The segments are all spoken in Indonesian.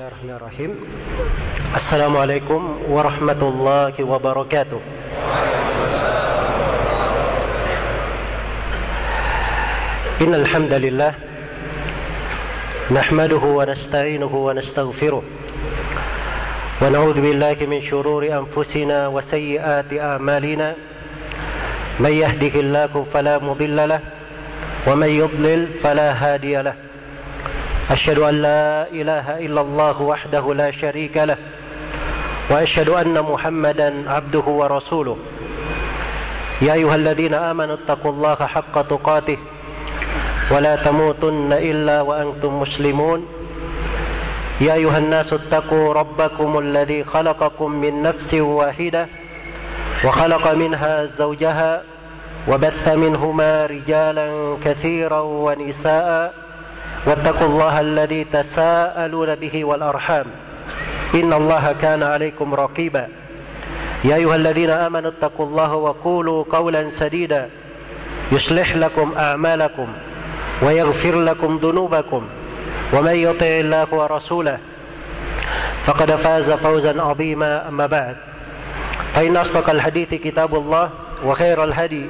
Bismillahirrahmanirrahim. Assalamualaikum warahmatullahi wabarakatuh. Innal hamdalillah nahmaduhu wa nasta'inuhu wa nastaghfiruh wa na'udzu billahi min shururi anfusina wa sayyiati a'malina. May yahdihillahu fala mudilla lahu wa may yudlil fala hadiya lahu. أشهد أن لا إله إلا الله وحده لا شريك له وأشهد أن محمدا عبده ورسوله يا أيها الذين آمنوا اتقوا الله حق تقاته ولا تموتن إلا وأنتم مسلمون يا أيها الناس اتقوا ربكم الذي خلقكم من نفس واحدة وخلق منها زوجها وبث منهما رجالا كثيرا ونساء واتقوا الله الذي تساءلون به والأرحام إن الله كان عليكم رقيبا يا أيها الذين آمنوا اتقوا الله وقولوا قولا سديدا يصلح لكم أعمالكم ويغفر لكم ذنوبكم ومن يطع الله ورسوله فقد فاز فوزا عظيما. أما بعد فإن أصدق الحديث كتاب الله وخير الهدي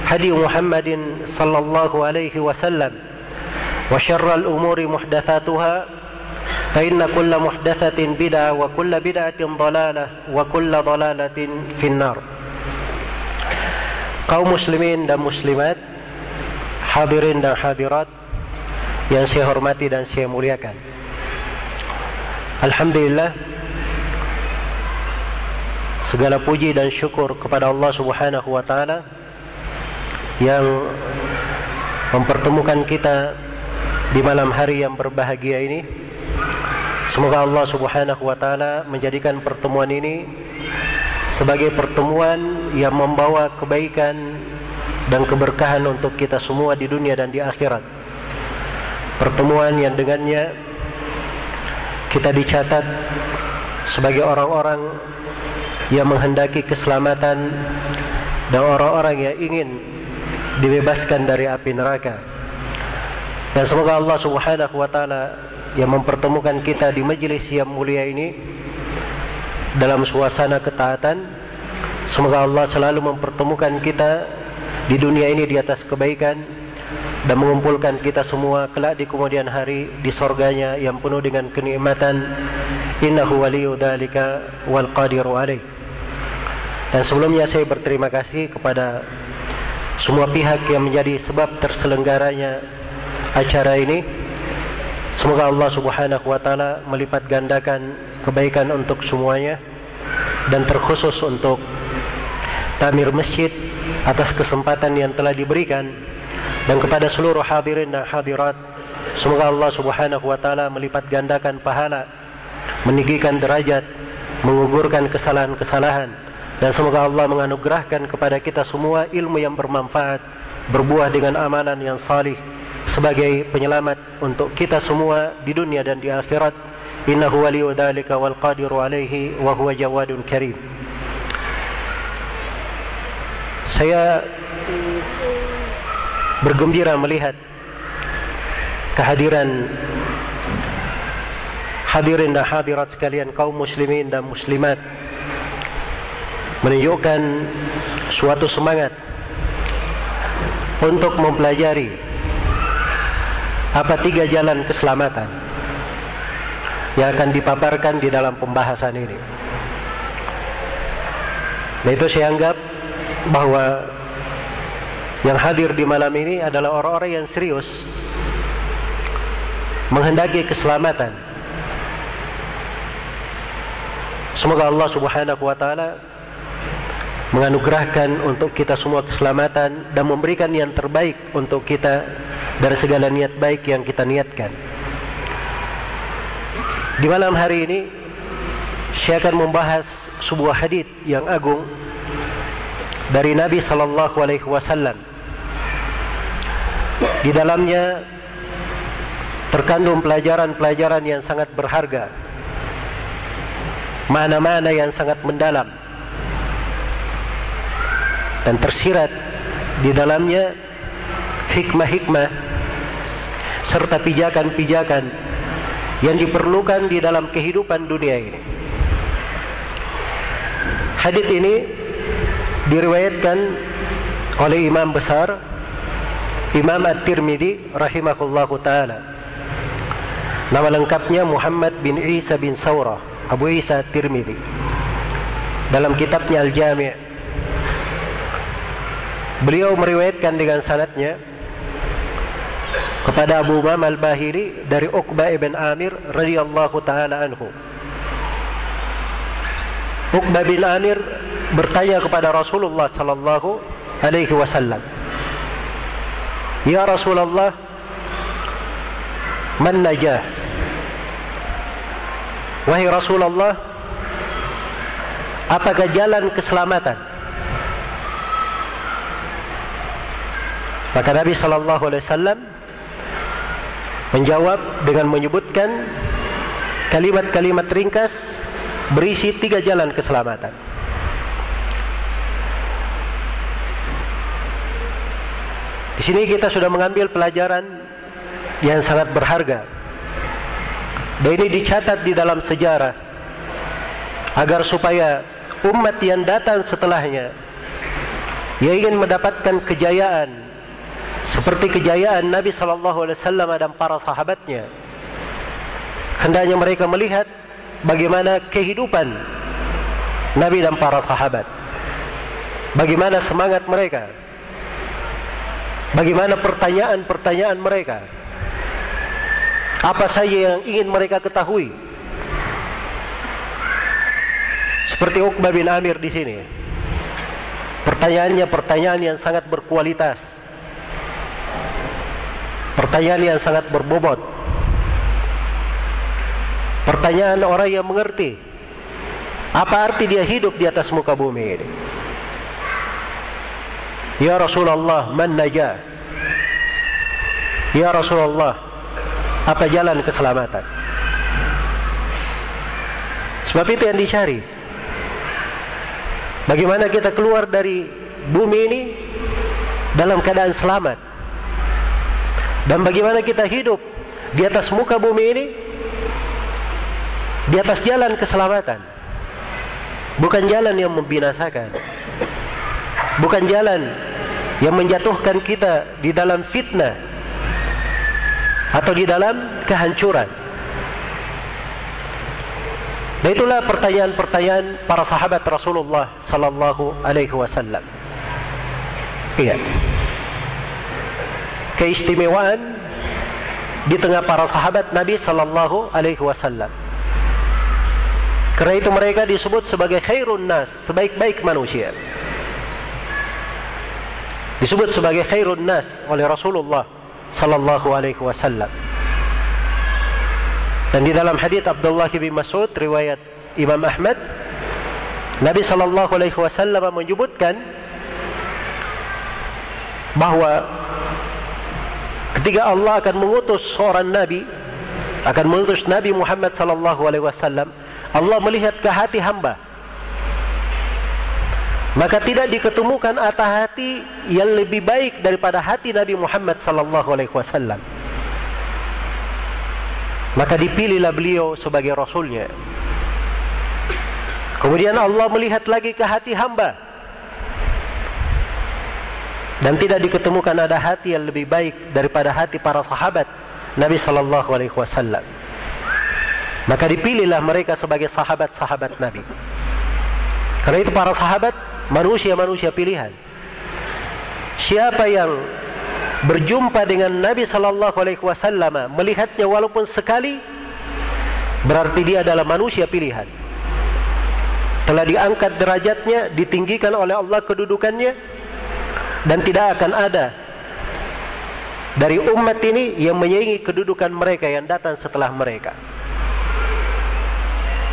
هدي محمد صلى الله عليه وسلم وشر الأمور محدثاتها فإن كل محدثة بدعة وكل بدعة ضلالة وكل ضلالة في النار. Kaum muslimin dan muslimat, hadirin dan hadirat yang saya hormati dan saya muliakan, alhamdulillah, segala puji dan syukur kepada Allah Subhanahu wa taala yang mempertemukan kita di malam hari yang berbahagia ini. Semoga Allah Subhanahu wa taala menjadikan pertemuan ini sebagai pertemuan yang membawa kebaikan dan keberkahan untuk kita semua di dunia dan di akhirat. Pertemuan yang dengannya kita dicatat sebagai orang-orang yang menghendaki keselamatan dan orang-orang yang ingin dibebaskan dari api neraka. Dan semoga Allah Subhanahu wa taala yang mempertemukan kita di majelis yang mulia ini dalam suasana ketaatan, semoga Allah selalu mempertemukan kita di dunia ini di atas kebaikan dan mengumpulkan kita semua kelak di kemudian hari di surganya yang penuh dengan kenikmatan. Innahu waliyyu dzalika wal qadiru alaih. Dan sebelumnya saya berterima kasih kepada semua pihak yang menjadi sebab terselenggaranya acara ini. Semoga Allah Subhanahu wa taala melipat gandakan kebaikan untuk semuanya, dan terkhusus untuk Tamir Masjid atas kesempatan yang telah diberikan, dan kepada seluruh hadirin dan hadirat, semoga Allah Subhanahu wa taala melipat gandakan pahala, meninggikan derajat, mengugurkan kesalahan-kesalahan, dan semoga Allah menganugerahkan kepada kita semua ilmu yang bermanfaat, berbuah dengan amalan yang salih sebagai penyelamat untuk kita semua di dunia dan di akhirat. Innahu waliyyu dzalika wal qadiru alaihi wa huwa jawadun karim. Saya bergembira melihat kehadiran hadirin dan hadirat sekalian, kaum muslimin dan muslimat, menunjukkan suatu semangat untuk mempelajari apa 3 jalan keselamatan yang akan dipaparkan di dalam pembahasan ini. Dan itu saya anggap bahwa yang hadir di malam ini adalah orang-orang yang serius menghendaki keselamatan. Semoga Allah Subhanahu wa taala menganugerahkan untuk kita semua keselamatan dan memberikan yang terbaik untuk kita dari segala niat baik yang kita niatkan. Di malam hari ini saya akan membahas sebuah hadits yang agung dari Nabi sallallahu alaihi wasallam. Di dalamnya terkandung pelajaran-pelajaran yang sangat berharga, makna-makna yang sangat mendalam, dan tersirat di dalamnya hikmah-hikmah serta pijakan-pijakan yang diperlukan di dalam kehidupan dunia ini. Hadits ini diriwayatkan oleh imam besar Imam At-Tirmidzi rahimahullahu taala. Nama lengkapnya Muhammad bin Isa bin Saurah, Abu Isa At-Tirmidzi. Dalam kitabnya Al-Jami', beliau meriwayatkan dengan sanadnya kepada Abu Umamah Al-Bahili dari Uqbah ibn Amir radhiyallahu taala anhu. Uqbah bin Amir bertanya kepada Rasulullah sallallahu alaihi wasallam, "Ya Rasulullah, man najah?" Wahai Rasulullah, apakah jalan keselamatan? Maka Nabi sallallahu alaihi wasallam menjawab dengan menyebutkan kalimat-kalimat ringkas berisi 3 jalan keselamatan. Di sini kita sudah mengambil pelajaran yang sangat berharga. Dan ini dicatat di dalam sejarah agar supaya umat yang datang setelahnya yang ingin mendapatkan kejayaan seperti kejayaan Nabi SAW dan para sahabatnya, hendaknya mereka melihat bagaimana kehidupan Nabi dan para sahabat, bagaimana semangat mereka, bagaimana pertanyaan-pertanyaan mereka, apa saja yang ingin mereka ketahui. Seperti Uqbah bin Amir di sini, pertanyaannya pertanyaan yang sangat berkualitas, pertanyaan yang sangat berbobot, pertanyaan orang yang mengerti apa arti dia hidup di atas muka bumi ini. Ya Rasulullah, man najah? Ya Rasulullah, apa jalan keselamatan? Sebab itu yang dicari. Bagaimana kita keluar dari bumi ini dalam keadaan selamat, dan bagaimana kita hidup di atas muka bumi ini di atas jalan keselamatan, bukan jalan yang membinasakan, bukan jalan yang menjatuhkan kita di dalam fitnah atau di dalam kehancuran. Dan itulah pertanyaan-pertanyaan para sahabat Rasulullah sallallahu alaihi wasallam. Iya. Keistimewaan di tengah para sahabat Nabi sallallahu alaihi wasallam. Karena itu mereka disebut sebagai khairun nas, sebaik-baik manusia. Disebut sebagai khairun nas oleh Rasulullah sallallahu alaihi wasallam. Dan di dalam hadits Abdullah bin Mas'ud riwayat Imam Ahmad, Nabi sallallahu alaihi wasallam menyebutkan bahwa ketika Allah akan mengutus seorang nabi, akan mengutus Nabi Muhammad sallallahu alaihi wasallam, Allah melihat ke hati hamba, maka tidak diketemukan hati yang lebih baik daripada hati Nabi Muhammad sallallahu alaihi wasallam. Maka dipilihlah beliau sebagai rasulnya. Kemudian Allah melihat lagi ke hati hamba, dan tidak diketemukan ada hati yang lebih baik daripada hati para sahabat Nabi sallallahu alaihi wasallam. Maka dipilihlah mereka sebagai sahabat-sahabat Nabi. Karena itu para sahabat manusia-manusia pilihan. Siapa yang berjumpa dengan Nabi sallallahu alaihi wasallam, melihatnya walaupun sekali, berarti dia adalah manusia pilihan. Telah diangkat derajatnya, ditinggikan oleh Allah kedudukannya, dan tidak akan ada dari umat ini yang menyaingi kedudukan mereka yang datang setelah mereka.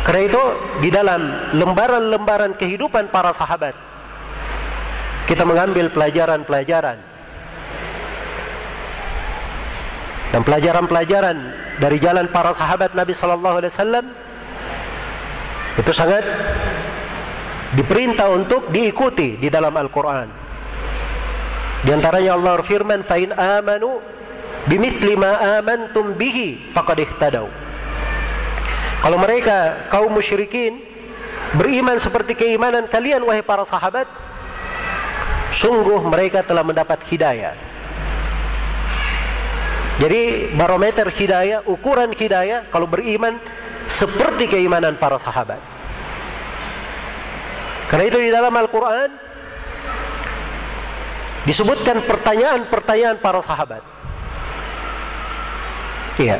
Karena itu di dalam lembaran-lembaran kehidupan para sahabat kita mengambil pelajaran-pelajaran, dan pelajaran-pelajaran dari jalan para sahabat Nabi sallallahu alaihi wasallam itu sangat diperintah untuk diikuti di dalam Al-Quran. Di antaranya Allah berfirman, "Fa in amanu bimithli ma amantum bihi faqad ihtadaw." Kalau mereka kaum musyrikin beriman seperti keimanan kalian wahai para sahabat, sungguh mereka telah mendapat hidayah. Jadi barometer hidayah, ukuran hidayah kalau beriman seperti keimanan para sahabat. Karena itu di dalam Al-Quran disebutkan pertanyaan-pertanyaan para sahabat. Iya.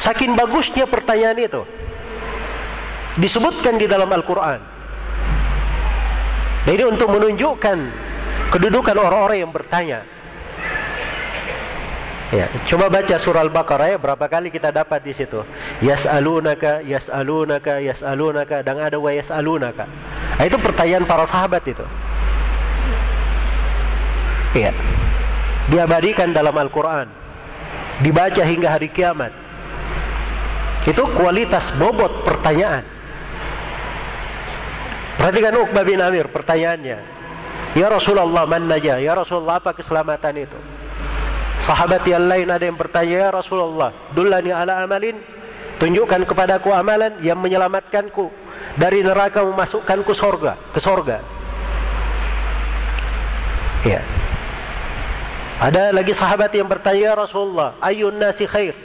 Saking bagusnya pertanyaan itu disebutkan di dalam Al-Quran. Jadi untuk menunjukkan kedudukan orang-orang yang bertanya. Ya, coba baca surah Al-Baqarah ya, berapa kali kita dapat di situ. Yas'alunaka, yas'alunaka, yas'alunaka, dan ada wa yas'alunaka. Nah, itu pertanyaan para sahabat itu. Iya. Diabadikan dalam Al-Quran. Dibaca hingga hari kiamat. Itu kualitas bobot pertanyaan. Perhatikan Uqbah bin Amir pertanyaannya. Ya Rasulullah, man najah? Ya Rasulullah, apa keselamatan itu? Sahabat yang lain ada yang bertanya, ya Rasulullah, dullani ala amalin, tunjukkan kepadaku amalan yang menyelamatkanku dari neraka, memasukkanku ke sorga. Ya. Ada lagi sahabat yang bertanya, ya Rasulullah, ayyun nasi khair?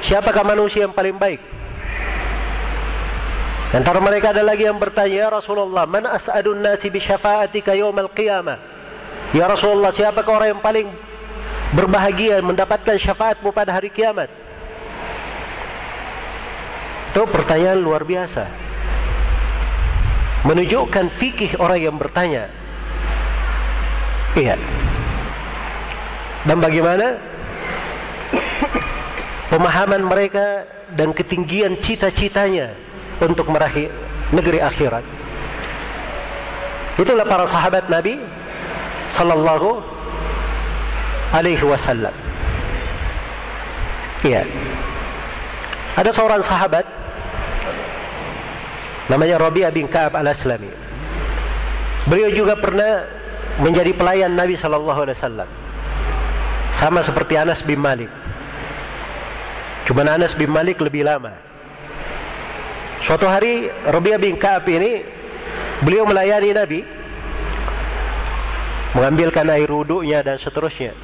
Siapakah manusia yang paling baik? Antara mereka ada lagi yang bertanya, ya Rasulullah, man as'adun nasi bi syafa'atika yawmal qiyamah? Ya Rasulullah, siapakah orang yang paling berbahagia mendapatkan syafaatmu pada hari kiamat? Itu pertanyaan luar biasa, menunjukkan fikih orang yang bertanya. Iya. Dan bagaimana pemahaman mereka dan ketinggian cita-citanya untuk meraih negeri akhirat. Itulah para sahabat Nabi sallallahu alaihi wasallam. Iya. Ada seorang sahabat namanya Rabi'ah bin Ka'ab al-Aslami. Beliau juga pernah menjadi pelayan Nabi sallallahu alaihi wasallam. Sama seperti Anas bin Malik. Cuma Anas bin Malik lebih lama. Suatu hari Rabi'ah bin Ka'ab ini beliau melayani Nabi, mengambilkan air wudunya dan seterusnya.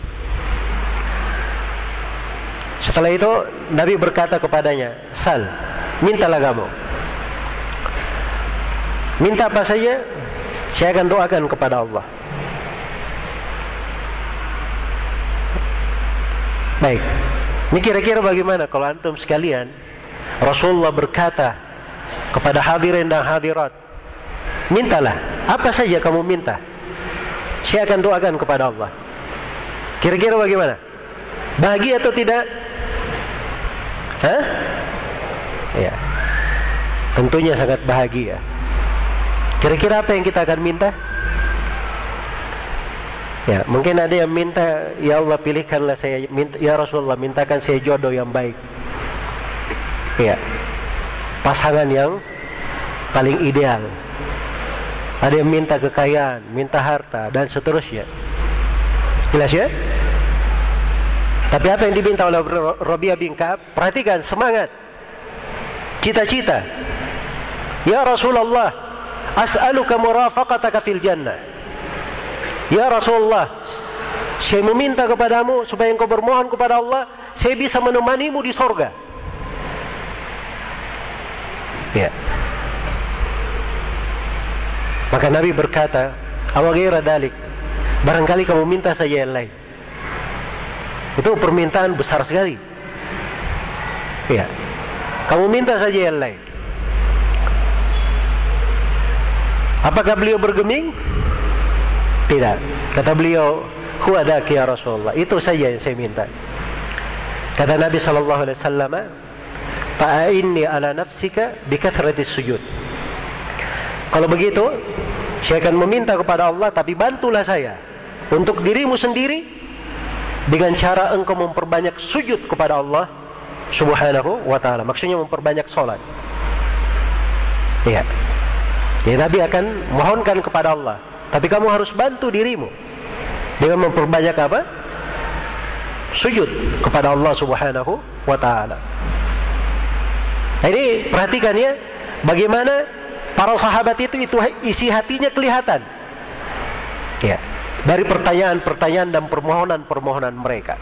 Setelah itu Nabi berkata kepadanya, "Sal, mintalah kamu. Minta apa saja, saya akan doakan kepada Allah." Baik. Ini kira-kira bagaimana kalau antum sekalian, Rasulullah berkata kepada hadirin dan hadirat, mintalah apa saja kamu minta, saya akan doakan kepada Allah. Kira-kira bagaimana? Bahagia atau tidak? Hah? Ya, tentunya sangat bahagia. Kira-kira apa yang kita akan minta? Ya, mungkin ada yang minta, ya Allah pilihkanlah saya, ya Rasulullah mintakan saya jodoh yang baik. Ya, pasangan yang paling ideal. Ada yang minta kekayaan, minta harta dan seterusnya. Jelas ya? Tapi apa yang diminta oleh Rabi'ah bin Ka'ab? Perhatikan semangat, cita-cita. Ya Rasulullah, as'aluka murafaqataka fil jannah. Ya Rasulullah, saya meminta kepadamu supaya engkau bermohon kepada Allah, saya bisa menemanimu di sorga. Ya. Maka Nabi berkata, aw ghaira dalik, barangkali kamu minta saja yang lain. Itu permintaan besar sekali. Ya. Kamu minta saja yang lain. Apakah beliau bergeming? Tidak. Kata beliau, huwa dzaki ya Rasulullah, itu saja yang saya minta. Kata Nabi sallallahu alaihi wasallam, fa'inni ala nafsika bikathratis sujud. Kalau begitu, saya akan meminta kepada Allah, tapi bantulah saya untuk dirimu sendiri dengan cara engkau memperbanyak sujud kepada Allah Subhanahu wa ta'ala. Maksudnya memperbanyak salat. Iya. Jadi Nabi akan mohonkan kepada Allah, tapi kamu harus bantu dirimu dengan memperbanyak apa? Sujud kepada Allah Subhanahu wa ta'ala. Nah, ini perhatikan ya, bagaimana para sahabat itu isi hatinya kelihatan. Ya, dari pertanyaan-pertanyaan dan permohonan-permohonan mereka.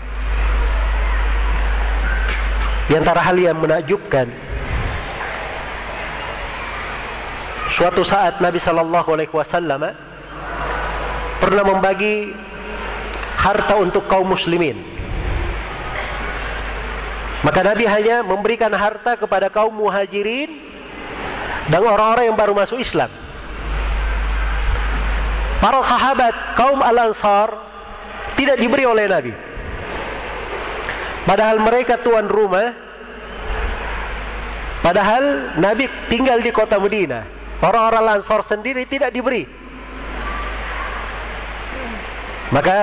Di antara hal yang menakjubkan, suatu saat Nabi Sallallahu Alaihi Wasallam pernah membagi harta untuk kaum muslimin. Maka Nabi hanya memberikan harta kepada kaum muhajirin dan orang-orang yang baru masuk Islam. Para sahabat kaum Al-Ansar tidak diberi oleh Nabi, padahal mereka tuan rumah, padahal Nabi tinggal di kota Madinah. Orang-orang Al-Ansar sendiri tidak diberi. Maka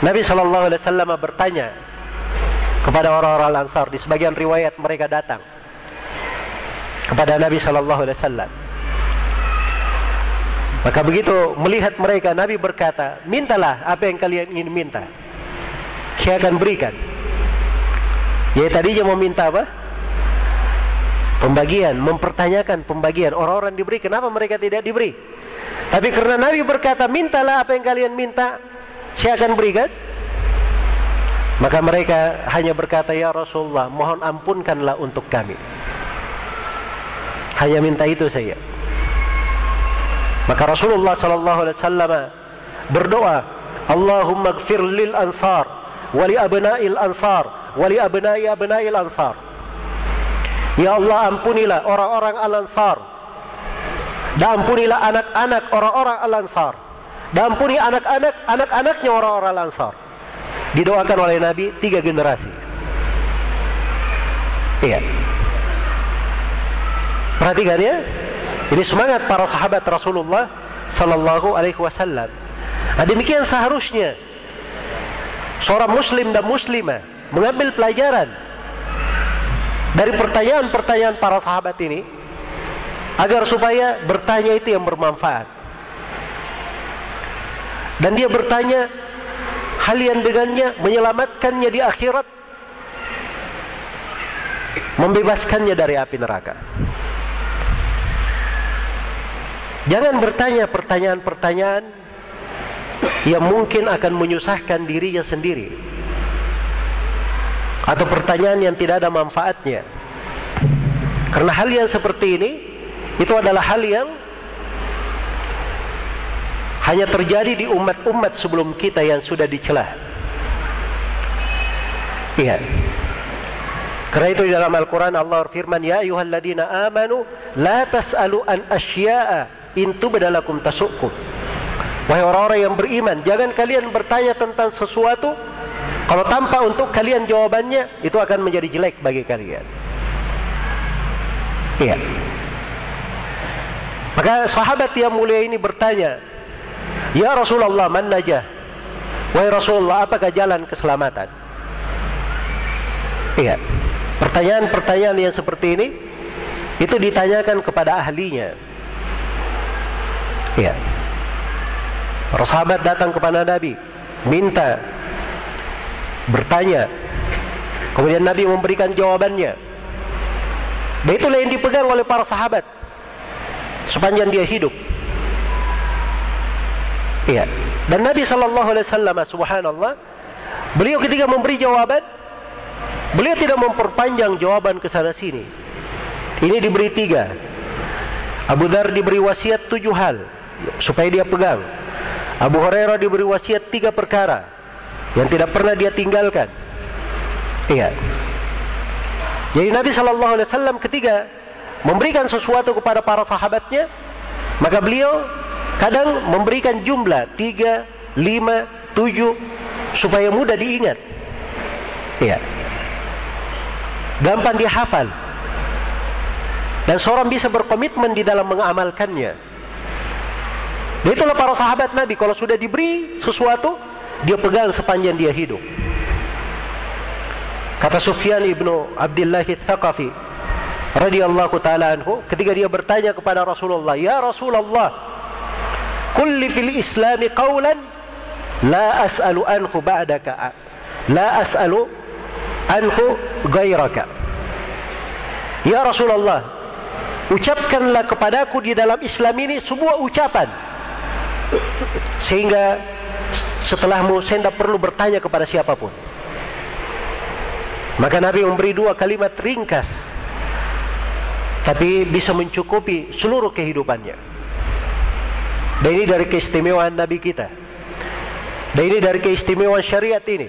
Nabi SAW bertanya kepada orang-orang Al-Ansar. Di sebagian riwayat mereka datang kepada Nabi SAW. Maka begitu melihat mereka, Nabi berkata, mintalah apa yang kalian ingin minta, saya akan berikan. Ya, tadinya mau minta apa? Pembagian, mempertanyakan pembagian. Orang-orang diberi, kenapa mereka tidak diberi? Tapi karena Nabi berkata, mintalah apa yang kalian minta, saya akan berikan. Maka mereka hanya berkata, ya Rasulullah, mohon ampunkanlah untuk kami. Hanya minta itu saja. Maka Rasulullah SAW berdoa, Allahumma gfir lil ansar wali abna'il ansar wali abna'i abna'il ansar. Ya Allah, ampunilah orang-orang Al-Ansar, dan ampunilah anak-anak orang-orang Al-Ansar, dan ampuni anak-anaknya orang-orang Al-Ansar. Didoakan oleh Nabi 3 generasi. Iya, perhatikan ya, ini semangat para sahabat Rasulullah Sallallahu Alaihi Wasallam. Nah, demikian seharusnya seorang muslim dan muslimah mengambil pelajaran dari pertanyaan-pertanyaan para sahabat ini, agar supaya bertanya itu yang bermanfaat. Dan dia bertanya hal yang dengannya menyelamatkannya di akhirat, membebaskannya dari api neraka. Jangan bertanya pertanyaan-pertanyaan yang mungkin akan menyusahkan dirinya sendiri, atau pertanyaan yang tidak ada manfaatnya. Karena hal yang seperti ini, itu adalah hal yang hanya terjadi di umat-umat sebelum kita yang sudah dicela. Iya. Karena itu di dalam Al-Quran Allah firman, ya ayyuhalladzina amanu la tas'alu an asya'a in tubda lakum tasukum. Wahai orang-orang yang beriman, jangan kalian bertanya tentang sesuatu kalau tanpa untuk kalian jawabannya itu akan menjadi jelek bagi kalian. Iya. Maka sahabat yang mulia ini bertanya, ya Rasulullah, man najah? Wahai Rasulullah, apakah jalan keselamatan? Iya. Pertanyaan-pertanyaan yang seperti ini itu ditanyakan kepada ahlinya. Iya. Para sahabat datang kepada Nabi, minta, bertanya, kemudian Nabi memberikan jawabannya. Dan itulah yang dipegang oleh para sahabat sepanjang dia hidup. Iya. Dan Nabi SAW, subhanallah, beliau ketika memberi jawaban, beliau tidak memperpanjang jawaban ke sana sini. Ini diberi 3. Abu Dzar diberi wasiat 7 hal supaya dia pegang. Abu Hurairah diberi wasiat 3 perkara yang tidak pernah dia tinggalkan. Iya. Jadi Nabi SAW ketika memberikan sesuatu kepada para sahabatnya, maka beliau kadang memberikan jumlah 3, 5, 7 supaya mudah diingat. Iya. Gampang dihafal, dan seorang bisa berkomitmen di dalam mengamalkannya. Dan itulah para sahabat Nabi, kalau sudah diberi sesuatu, dia pegang sepanjang dia hidup. Kata Sufyan ibnu Abdullah Ats-Tsaqafi radhiyallahu ta'ala anhu, ketika dia bertanya kepada Rasulullah, ya Rasulullah, kulli fil islami qawlan la as'alu anhu ba'daka, la as'alu anhu gairaka. "Ya Rasulullah, ucapkanlah kepadaku di dalam Islam ini sebuah ucapan, sehingga setelahmu saya tidak perlu bertanya kepada siapapun." Maka Nabi memberi 2 kalimat ringkas, tapi bisa mencukupi seluruh kehidupannya. Dan ini dari keistimewaan Nabi kita. Dan ini dari keistimewaan syariat ini.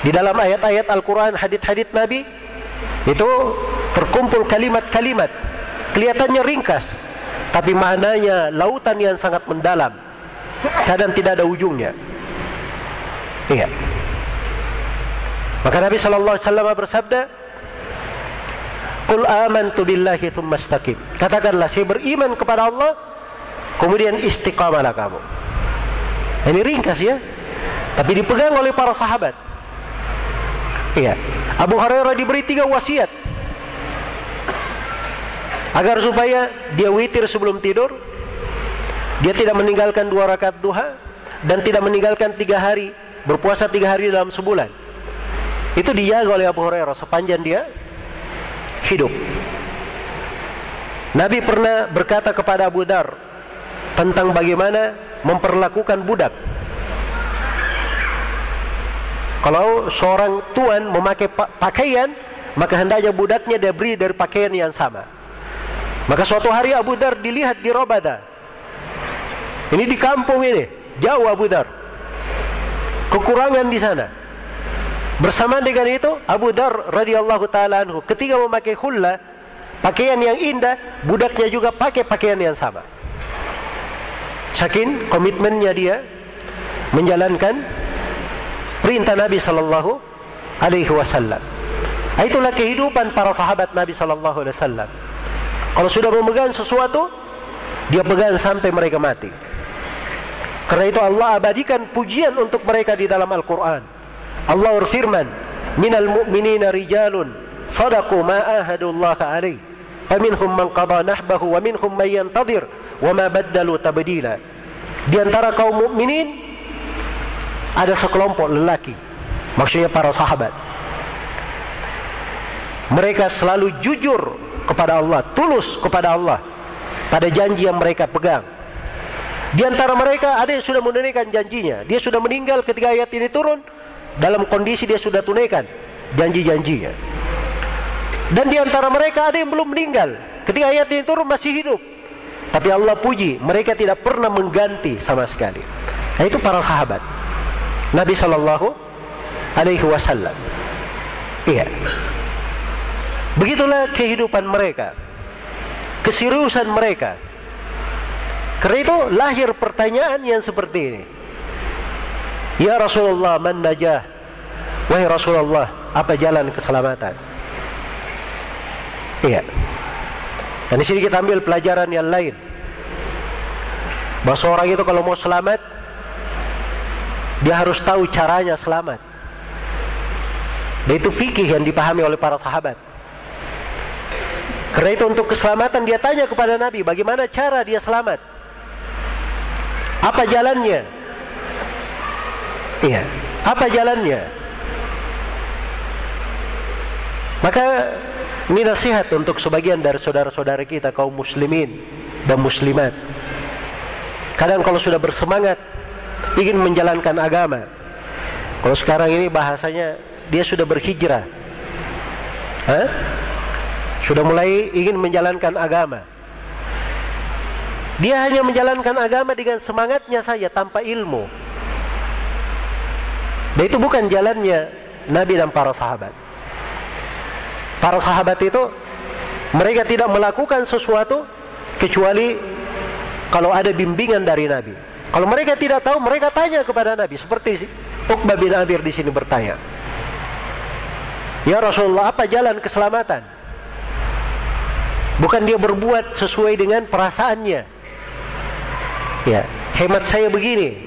Di dalam ayat-ayat Al-Quran, hadits-hadits Nabi, itu terkumpul kalimat-kalimat. Kelihatannya ringkas, tapi maknanya lautan yang sangat mendalam. Kadang tidak ada ujungnya. Iya. Maka Nabi SAW bersabda, "Qul amantu billahi thumma istaqim." Katakanlah, saya beriman kepada Allah, kemudian istiqamalah kamu. Ini ringkas ya, tapi dipegang oleh para sahabat. Iya. Abu Hurairah diberi 3 wasiat agar supaya dia witir sebelum tidur, dia tidak meninggalkan 2 rakaat duha, dan tidak meninggalkan 3 hari, berpuasa 3 hari dalam sebulan. Itu dijaga oleh Abu Hurairah sepanjang dia hidup. Nabi pernah berkata kepada Abu Dar tentang bagaimana memperlakukan budak. Kalau seorang tuan memakai pakaian, maka hendaknya budaknya dia beri dari pakaian yang sama. Maka suatu hari Abu Dar dilihat di Rabada. Ini di kampung ini, jauh Abu Dar, kekurangan di sana. Bersamaan dengan itu, Abu Dar radhiyallahu ta'ala anhu ketika memakai hulla, pakaian yang indah, budaknya juga pakai pakaian yang sama. Saking komitmennya dia menjalankan perintah Nabi sallallahu alaihi wasallam. Itulah kehidupan para sahabat Nabi sallallahu alaihi wasallam. Kalau sudah memegang sesuatu, dia pegang sampai mereka mati. Karena itu Allah abadikan pujian untuk mereka di dalam Al-Quran. Allah berfirman, "Minal mu'minina rijalun sadaqu ma ahadullaha alaih, faminhum man qada nahbahu wa minhum man yantadhir wa ma baddalu tabdila." Di antara kaum mukminin ada sekelompok lelaki, maksudnya para sahabat. Mereka selalu jujur kepada Allah, tulus kepada Allah pada janji yang mereka pegang. Di antara mereka ada yang sudah menunaikan janjinya. Dia sudah meninggal ketika ayat ini turun, dalam kondisi dia sudah tunaikan janji-janjinya. Dan di antara mereka ada yang belum meninggal, ketika ayat ini turun masih hidup. Tapi Allah puji, mereka tidak pernah mengganti sama sekali. Nah, itu para sahabat Nabi sallallahu alaihi wasallam. Iya. Begitulah kehidupan mereka, keseriusan mereka. Karena itu lahir pertanyaan yang seperti ini. "Ya Rasulullah, man najah?" Wahai Rasulullah, apa jalan keselamatan? Iya. Dan di sini kita ambil pelajaran yang lain, bahwa seorang itu kalau mau selamat, dia harus tahu caranya selamat. Dan itu fikih yang dipahami oleh para sahabat. Karena itu untuk keselamatan dia tanya kepada Nabi, bagaimana cara dia selamat? Apa jalannya? Iya, apa jalannya? Maka ini nasihat untuk sebagian dari saudara-saudara kita kaum muslimin dan muslimat. Kadang kalau sudah bersemangat ingin menjalankan agama, kalau sekarang ini bahasanya dia sudah berhijrah, sudah mulai ingin menjalankan agama. Dia hanya menjalankan agama dengan semangatnya saja tanpa ilmu. Dan itu bukan jalannya Nabi dan para sahabat. Para sahabat itu mereka tidak melakukan sesuatu kecuali kalau ada bimbingan dari Nabi. Kalau mereka tidak tahu, mereka tanya kepada Nabi. Seperti Uqbah bin Amir di sini bertanya, "Ya Rasulullah, apa jalan keselamatan?" Bukan dia berbuat sesuai dengan perasaannya. Ya, hemat saya begini.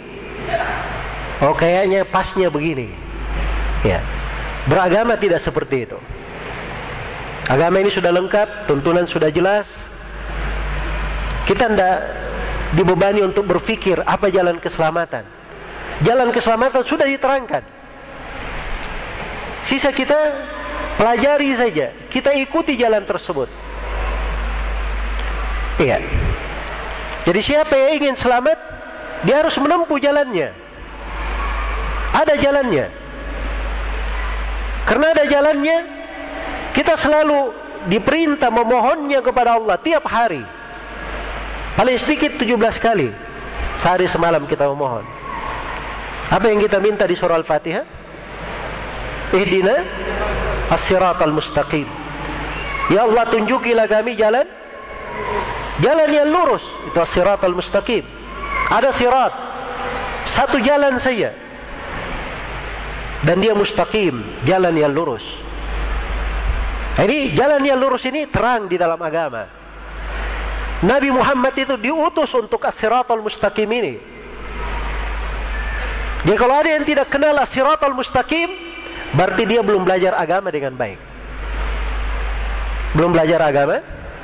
Oh, kayaknya pasnya begini. Ya, beragama tidak seperti itu. Agama ini sudah lengkap, tuntunan sudah jelas. Kita tidak dibebani untuk berpikir apa jalan keselamatan. Jalan keselamatan sudah diterangkan. Sisa kita pelajari saja, kita ikuti jalan tersebut. Iya. Jadi siapa yang ingin selamat, dia harus menempuh jalannya. Ada jalannya. Karena ada jalannya, kita selalu diperintah memohonnya kepada Allah tiap hari. Paling sedikit 17 kali sehari semalam kita memohon. Apa yang kita minta di surah Al-Fatihah? Ihdina as-siratal mustaqim. Ya Allah, tunjukilah kami jalan yang lurus. Itu as-siratal mustaqim. Ada sirat, satu jalan saja, dan dia mustaqim, jalan yang lurus. Ini jalan yang lurus ini terang di dalam agama. Nabi Muhammad itu diutus untuk as-siratal mustaqim ini. Jadi kalau ada yang tidak kenal as-siratal mustaqim, berarti dia belum belajar agama dengan baik. Belum belajar agama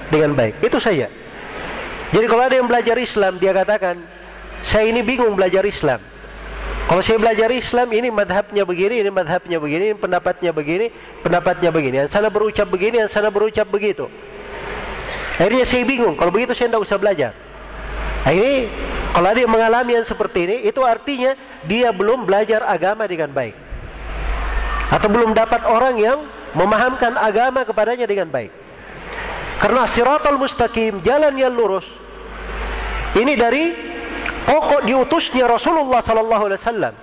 dengan baik. Itu saja. Jadi kalau ada yang belajar Islam, dia katakan, saya ini bingung belajar Islam. Kalau saya belajar Islam, ini madhabnya begini, ini madhabnya begini, ini pendapatnya begini, pendapatnya begini. Yang sana berucap begini, yang sana berucap begitu. Akhirnya saya bingung, kalau begitu saya tidak usah belajar. Nah, ini kalau ada yang mengalami yang seperti ini, itu artinya dia belum belajar agama dengan baik, atau belum dapat orang yang memahamkan agama kepadanya dengan baik. Karena siratal mustaqim, jalan yang lurus, ini dari pokok diutusnya Rasulullah SAW.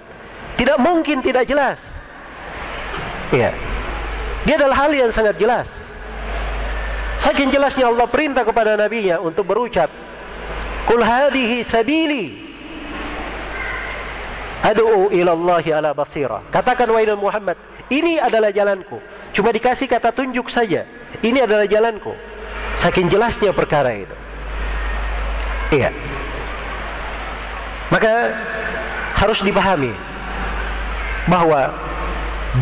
Tidak mungkin tidak jelas. Ya, dia adalah hal yang sangat jelas. Saking jelasnya Allah perintah kepada nabinya untuk berucap, "Qul hadhihi sabili ad'u ila Allahi ala basira." Katakan wahai Muhammad, ini adalah jalanku. Cuma dikasih kata tunjuk saja. Ini adalah jalanku. Saking jelasnya perkara itu. Iya. Maka harus dipahami bahwa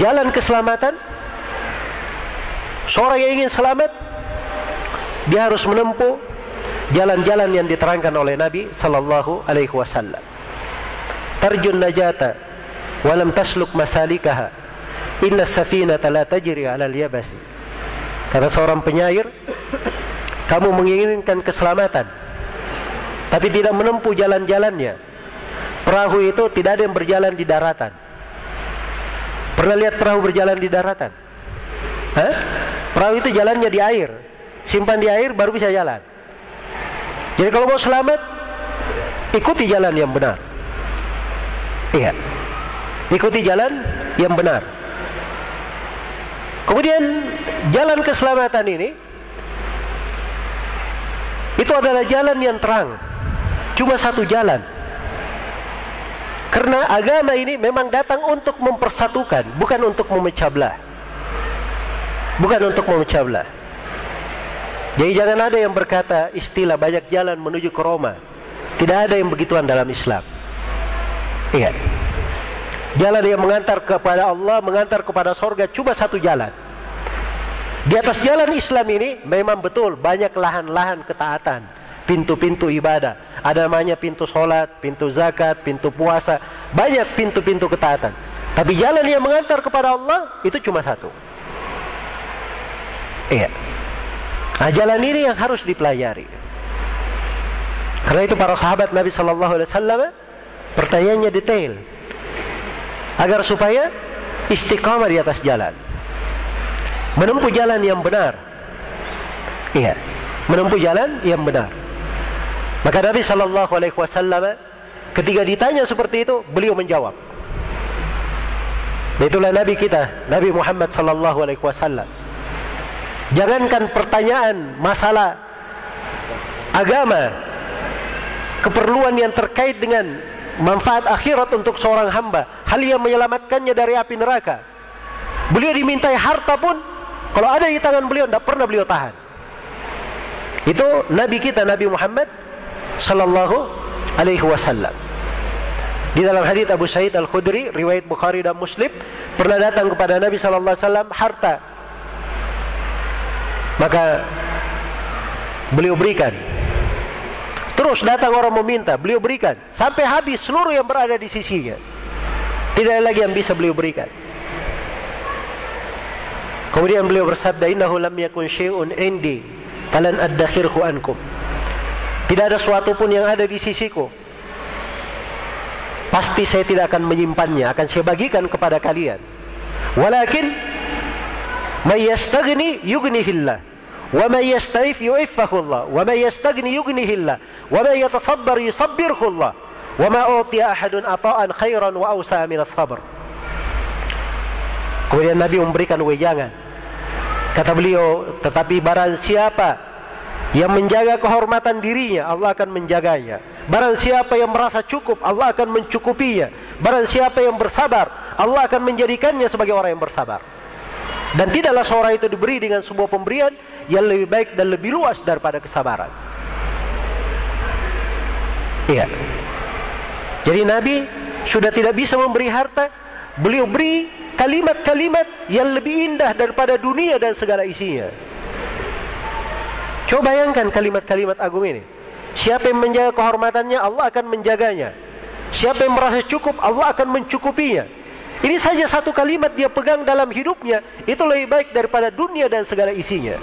jalan keselamatan, seorang yang ingin selamat, dia harus menempuh jalan-jalan yang diterangkan oleh Nabi sallallahu alaihi wasallam. Tarjun najata wa lam tasluk masalikaha. Inna as-safinata la tajri 'alal yabasi. Kata seorang penyair, kamu menginginkan keselamatan tapi tidak menempuh jalan-jalannya. Perahu itu tidak ada yang berjalan di daratan. Pernah lihat perahu berjalan di daratan? Hah? Perahu itu jalannya di air. Simpan di air baru bisa jalan. Jadi kalau mau selamat, ikuti jalan yang benar. Iya, ikuti jalan yang benar. Kemudian jalan keselamatan ini, itu adalah jalan yang terang. Cuma satu jalan. Karena agama ini memang datang untuk mempersatukan, bukan untuk memecah belah. Bukan untuk memecah belah. Jadi jangan ada yang berkata istilah banyak jalan menuju ke Roma. Tidak ada yang begituan dalam Islam. Iya. Jalan yang mengantar kepada Allah, mengantar kepada surga, cuma satu jalan. Di atas jalan Islam ini memang betul banyak lahan-lahan ketaatan, pintu-pintu ibadah. Ada namanya pintu sholat, pintu zakat, pintu puasa, banyak pintu-pintu ketaatan. Tapi jalan yang mengantar kepada Allah itu cuma satu. Iya. Nah, jalan ini yang harus dipelajari. Karena itu para sahabat Nabi Sallallahu Alaihi Wasallam pertanyaannya detail, agar supaya istiqamah di atas jalan, menempuh jalan yang benar. Iya, menempuh jalan yang benar. Maka Nabi Sallallahu Alaihi Wasallam ketika ditanya seperti itu, beliau menjawab. Itulah Nabi kita, Nabi Muhammad Sallallahu Alaihi Wasallam. Jangankan pertanyaan masalah agama, keperluan yang terkait dengan manfaat akhirat untuk seorang hamba, hal yang menyelamatkannya dari api neraka, beliau dimintai harta pun, kalau ada di tangan beliau, tidak pernah beliau tahan. Itu Nabi kita, Nabi Muhammad Sallallahu Alaihi Wasallam. Di dalam hadits Abu Sa'id Al-Khudri, riwayat Bukhari dan Muslim, pernah datang kepada Nabi Sallallahu Alaihi Wasallam harta, maka beliau berikan. Terus datang orang meminta, beliau berikan sampai habis seluruh yang berada di sisinya. Tidak ada lagi yang bisa beliau berikan. Kemudian beliau bersabda, innahu lam yakun syai'un indi falan addakhirhu ankum. Tidak ada suatu pun yang ada di sisiku, pasti saya tidak akan menyimpannya, akan saya bagikan kepada kalian. Walakin may yastaghni yughnihillah, wa may yastaif yu'iffahullah, wa may yastaghni yughnihillah, wa may yatasabbar yusabbirhullah, wa ma utiya ahadun ata'an khairan wa awsa min as-sabr. Kemudian Nabi memberikan wejangan. Kata beliau, tetapi barang siapa yang menjaga kehormatan dirinya, Allah akan menjaganya. Barang siapa yang merasa cukup, Allah akan mencukupinya. Barang siapa yang bersabar, Allah akan menjadikannya sebagai orang yang bersabar. Dan tidaklah seorang itu diberi dengan sebuah pemberian yang lebih baik dan lebih luas daripada kesabaran. Iya. Jadi Nabi sudah tidak bisa memberi harta, beliau beri kalimat-kalimat yang lebih indah daripada dunia dan segala isinya. Coba bayangkan kalimat-kalimat agung ini. Siapa yang menjaga kehormatannya, Allah akan menjaganya. Siapa yang merasa cukup, Allah akan mencukupinya. Ini saja satu kalimat dia pegang dalam hidupnya, itu lebih baik daripada dunia dan segala isinya.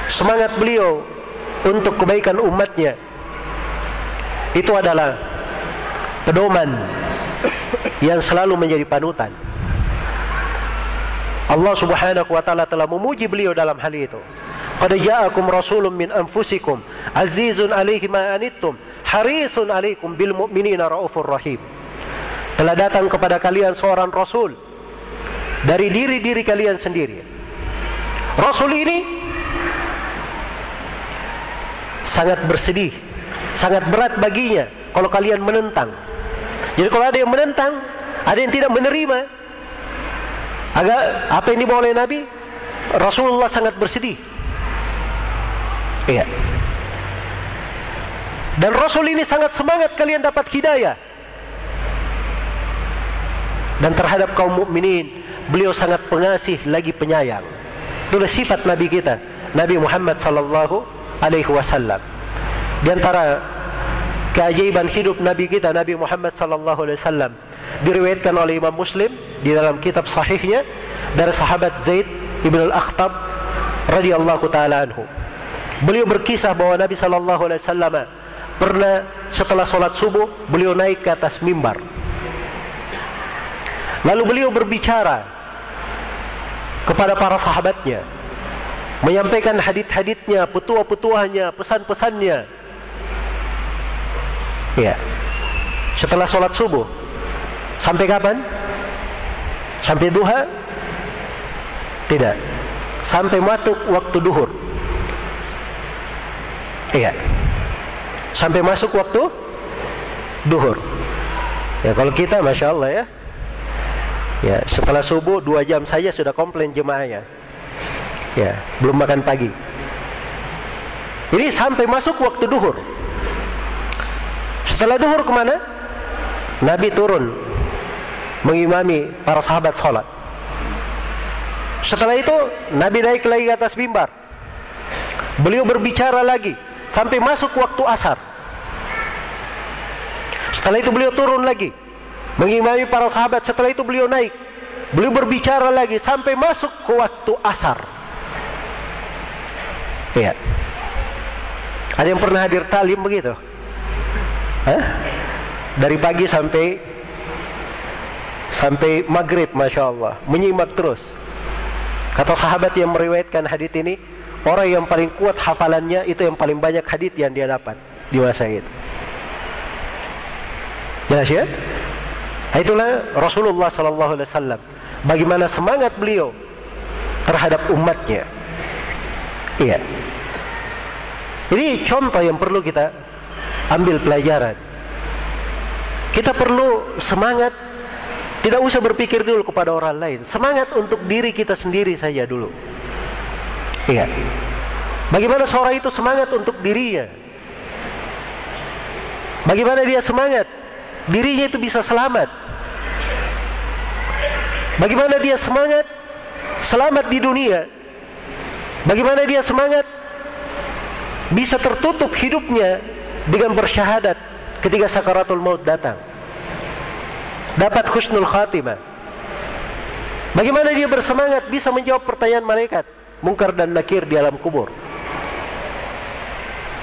Semangat beliau untuk kebaikan umatnya, itu adalah pedoman yang selalu menjadi panutan. Allah subhanahu wa ta'ala telah memuji beliau dalam hal itu. Qad ja'akum rasulun min anfusikum azizun alaihi ma anittum harisun alaikum bil mu'minina raufur rahim. Telah datang kepada kalian seorang rasul dari diri-diri kalian sendiri. Rasul ini sangat bersedih, sangat berat baginya kalau kalian menentang. Jadi kalau ada yang menentang, ada yang tidak menerima, apa yang dibawa oleh Nabi, Rasulullah sangat bersedih. Iya. Dan Rasul ini sangat semangat kalian dapat hidayah. Dan terhadap kaum mukminin, beliau sangat pengasih lagi penyayang. Itulah sifat Nabi kita, Nabi Muhammad sallallahu alaihi wasallam. Di antara keajaiban hidup Nabi kita, Nabi Muhammad sallallahu alaihi wasallam, diriwayatkan oleh Imam Muslim di dalam kitab sahihnya dari sahabat Zaid ibn al-Akhtab radhiyallahu taala anhu. Beliau berkisah bahwa Nabi sallallahu alaihi wasallam pernah setelah sholat subuh beliau naik ke atas mimbar. Lalu beliau berbicara kepada para sahabatnya, menyampaikan hadits-haditsnya, petua-petuahnya, pesan-pesannya. Ya. Setelah sholat subuh sampai kapan? Sampai duha? Tidak. Sampai masuk waktu duhur. Iya. Sampai masuk waktu duhur. Ya, kalau kita Masya Allah ya, ya setelah subuh 2 jam saja sudah komplain jemaahnya. Ya, belum makan pagi. Ini sampai masuk waktu duhur. Setelah duhur kemana? Nabi turun mengimami para sahabat sholat. Setelah itu Nabi naik lagi ke atas mimbar. Beliau berbicara lagi sampai masuk waktu asar. Setelah itu beliau turun lagi mengimami para sahabat. Setelah itu beliau naik, beliau berbicara lagi sampai masuk ke waktu asar. Iya. Ada yang pernah hadir talim begitu? Hah? Dari pagi sampai maghrib, Masya Allah, menyimak terus. Kata sahabat yang meriwayatkan hadits ini, orang yang paling kuat hafalannya itu yang paling banyak hadits yang dia dapat di masa itu. Jelas ya? Itulah Rasulullah sallallahu alaihi wasallam. Bagaimana semangat beliau terhadap umatnya. Iya. Ini contoh yang perlu kita ambil pelajaran. Kita perlu semangat, tidak usah berpikir dulu kepada orang lain. Semangat untuk diri kita sendiri saja dulu. Iya. Bagaimana seorang itu semangat untuk dirinya? Bagaimana dia semangat dirinya itu bisa selamat? Bagaimana dia semangat selamat di dunia? Bagaimana dia semangat bisa tertutup hidupnya dengan bersyahadat ketika sakaratul maut datang, dapat husnul khatimah. Bagaimana dia bersemangat bisa menjawab pertanyaan malaikat Munkar dan Nakir di alam kubur?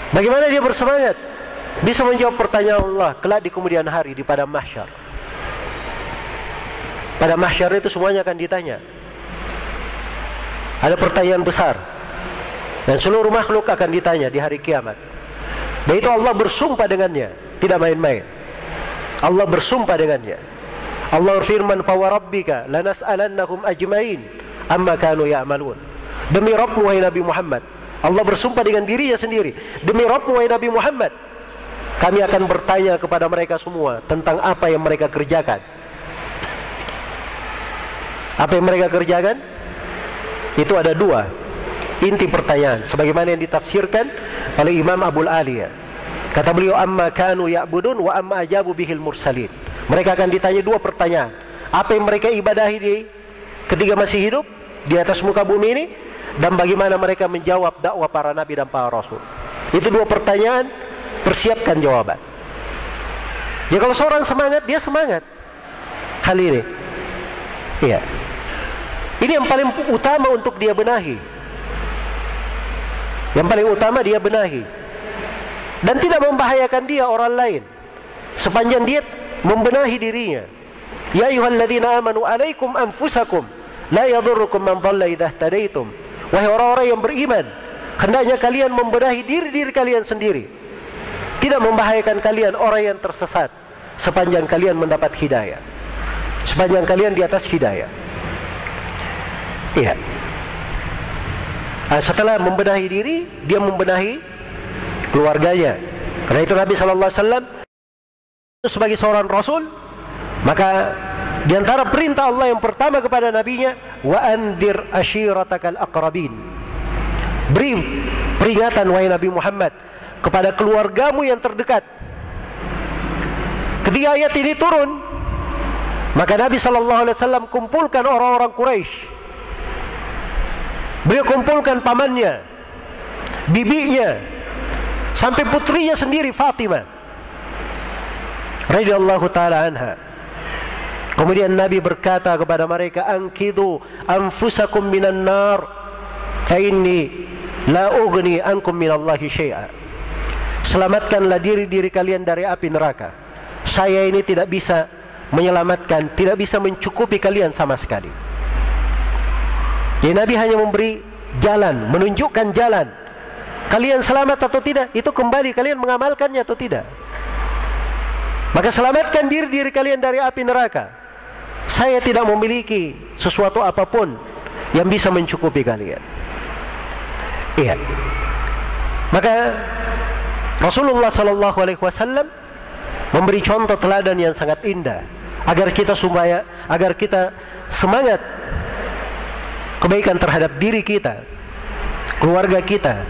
Bagaimana dia bersemangat bisa menjawab pertanyaan Allah kelak di kemudian hari di padang mahsyar? Pada mahsyar itu semuanya akan ditanya. Ada pertanyaan besar, dan seluruh makhluk akan ditanya di hari kiamat. Dan itu Allah bersumpah dengannya, tidak main-main. Allah bersumpah dengannya. Allah berfirman, "Fa warabbika lanas'alannahum ajmain amma kanu ya'malun." Demi Rabbmu wahai Nabi Muhammad, Allah bersumpah dengan dirinya sendiri, demi Rabbmu wahai Nabi Muhammad, kami akan bertanya kepada mereka semua tentang apa yang mereka kerjakan. Apa yang mereka kerjakan? Itu ada dua inti pertanyaan, sebagaimana yang ditafsirkan oleh Imam Abul Aliyah. Kata beliau, "Amma kanu ya'budun wa amma ajabu bihil mursalin." Mereka akan ditanya dua pertanyaan. Apa yang mereka ibadahi ketika masih hidup di atas muka bumi ini, dan bagaimana mereka menjawab dakwah para nabi dan para rasul. Itu dua pertanyaan, persiapkan jawaban. Ya, kalau seorang semangat, dia semangat hal ini. Iya. Ini yang paling utama untuk dia benahi. Yang paling utama dia benahi. Dan tidak membahayakan dia orang lain, sepanjang dia membenahi dirinya. Ya ayyuhalladzina amanu alaikum anfusakum la yadurrukum man dhalla idza ihtadaitum. Wahai orang-orang yang beriman, hendaknya kalian membenahi diri kalian sendiri. Tidak membahayakan kalian orang yang tersesat, sepanjang kalian mendapat hidayah, sepanjang kalian di atas hidayah. Iya. Setelah membenahi diri, dia membenahi keluarganya. Karena itu Nabi SAW sebagai seorang Rasul, maka di antara perintah Allah yang pertama kepada nabinya, wa anzir ashiratakal aqrabin. Beri peringatan wahai Nabi Muhammad kepada keluargamu yang terdekat. Ketika ayat ini turun, maka Nabi SAW kumpulkan orang-orang Quraisy. Beliau kumpulkan pamannya, bibinya, sampai putrinya sendiri Fatimah radhiyallahu ta'ala anha. Kemudian Nabi berkata kepada mereka, "Ankidu anfusakum minan nar fa inni la ughni ankum minallahi syai'a." Selamatkanlah diri kalian dari api neraka. Saya ini tidak bisa menyelamatkan, tidak bisa mencukupi kalian sama sekali. Ya, Nabi hanya memberi jalan, menunjukkan jalan. Kalian selamat atau tidak, itu kembali kalian mengamalkannya atau tidak. Maka selamatkan diri kalian dari api neraka. Saya tidak memiliki sesuatu apapun yang bisa mencukupi kalian. Iya. Maka Rasulullah SAW memberi contoh teladan yang sangat indah agar kita semangat kebaikan terhadap diri kita, keluarga kita,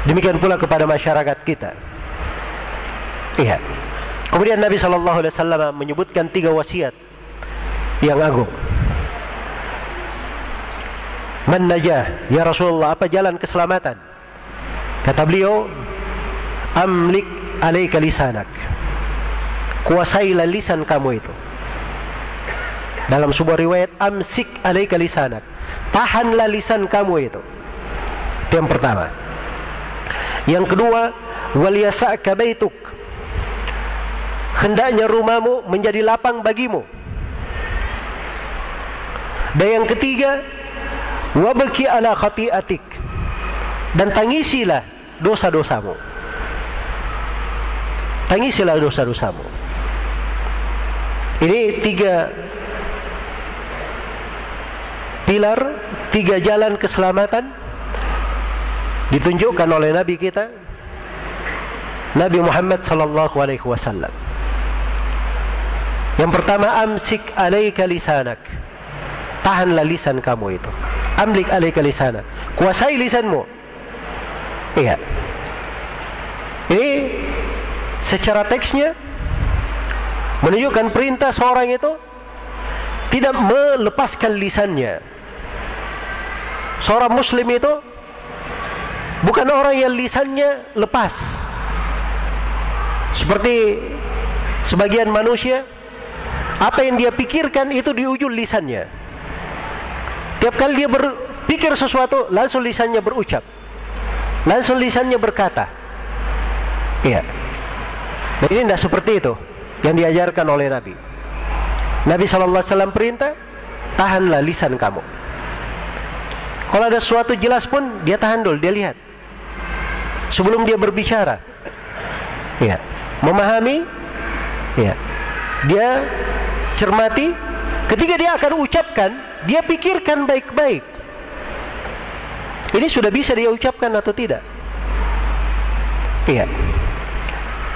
demikian pula kepada masyarakat kita. Iya. Kemudian Nabi SAW menyebutkan 3 wasiat yang agung. Man najah, ya Rasulullah, apa jalan keselamatan? Kata beliau, amlik alaika lisanak. Kuasailah lisan kamu itu. Dalam sebuah riwayat, amsik alaika lisanak. Tahanlah lisan kamu itu. Itu yang pertama. Yang kedua, waliyasa'ka baituk. Hendaknya rumahmu menjadi lapang bagimu. Dan yang ketiga, wabki ala khati'atik. Dan tangisilah dosa-dosamu. Tangisilah dosa-dosamu. Ini 3 pilar, 3 jalan keselamatan ditunjukkan oleh Nabi kita, Nabi Muhammad SAW. Yang pertama, amsik alaika lisanak. Tahanlah lisan kamu itu. Amlik alaika lisanak. Kuasai lisanmu. Iya. Ini secara teksnya menunjukkan perintah seorang itu tidak melepaskan lisannya. Seorang muslim itu bukan orang yang lisannya lepas, seperti sebagian manusia, apa yang dia pikirkan itu di ujung lisannya. Tiap kali dia berpikir sesuatu, langsung lisannya berucap, langsung lisannya berkata. Iya. Dan ini tidak seperti itu yang diajarkan oleh Nabi. Nabi SAW perintah, tahanlah lisan kamu. Kalau ada sesuatu jelas pun, dia tahan dulu, dia lihat sebelum dia berbicara. Iya. Memahami, iya. Dia cermati, ketika dia akan ucapkan, dia pikirkan baik-baik. Ini sudah bisa dia ucapkan atau tidak? Iya.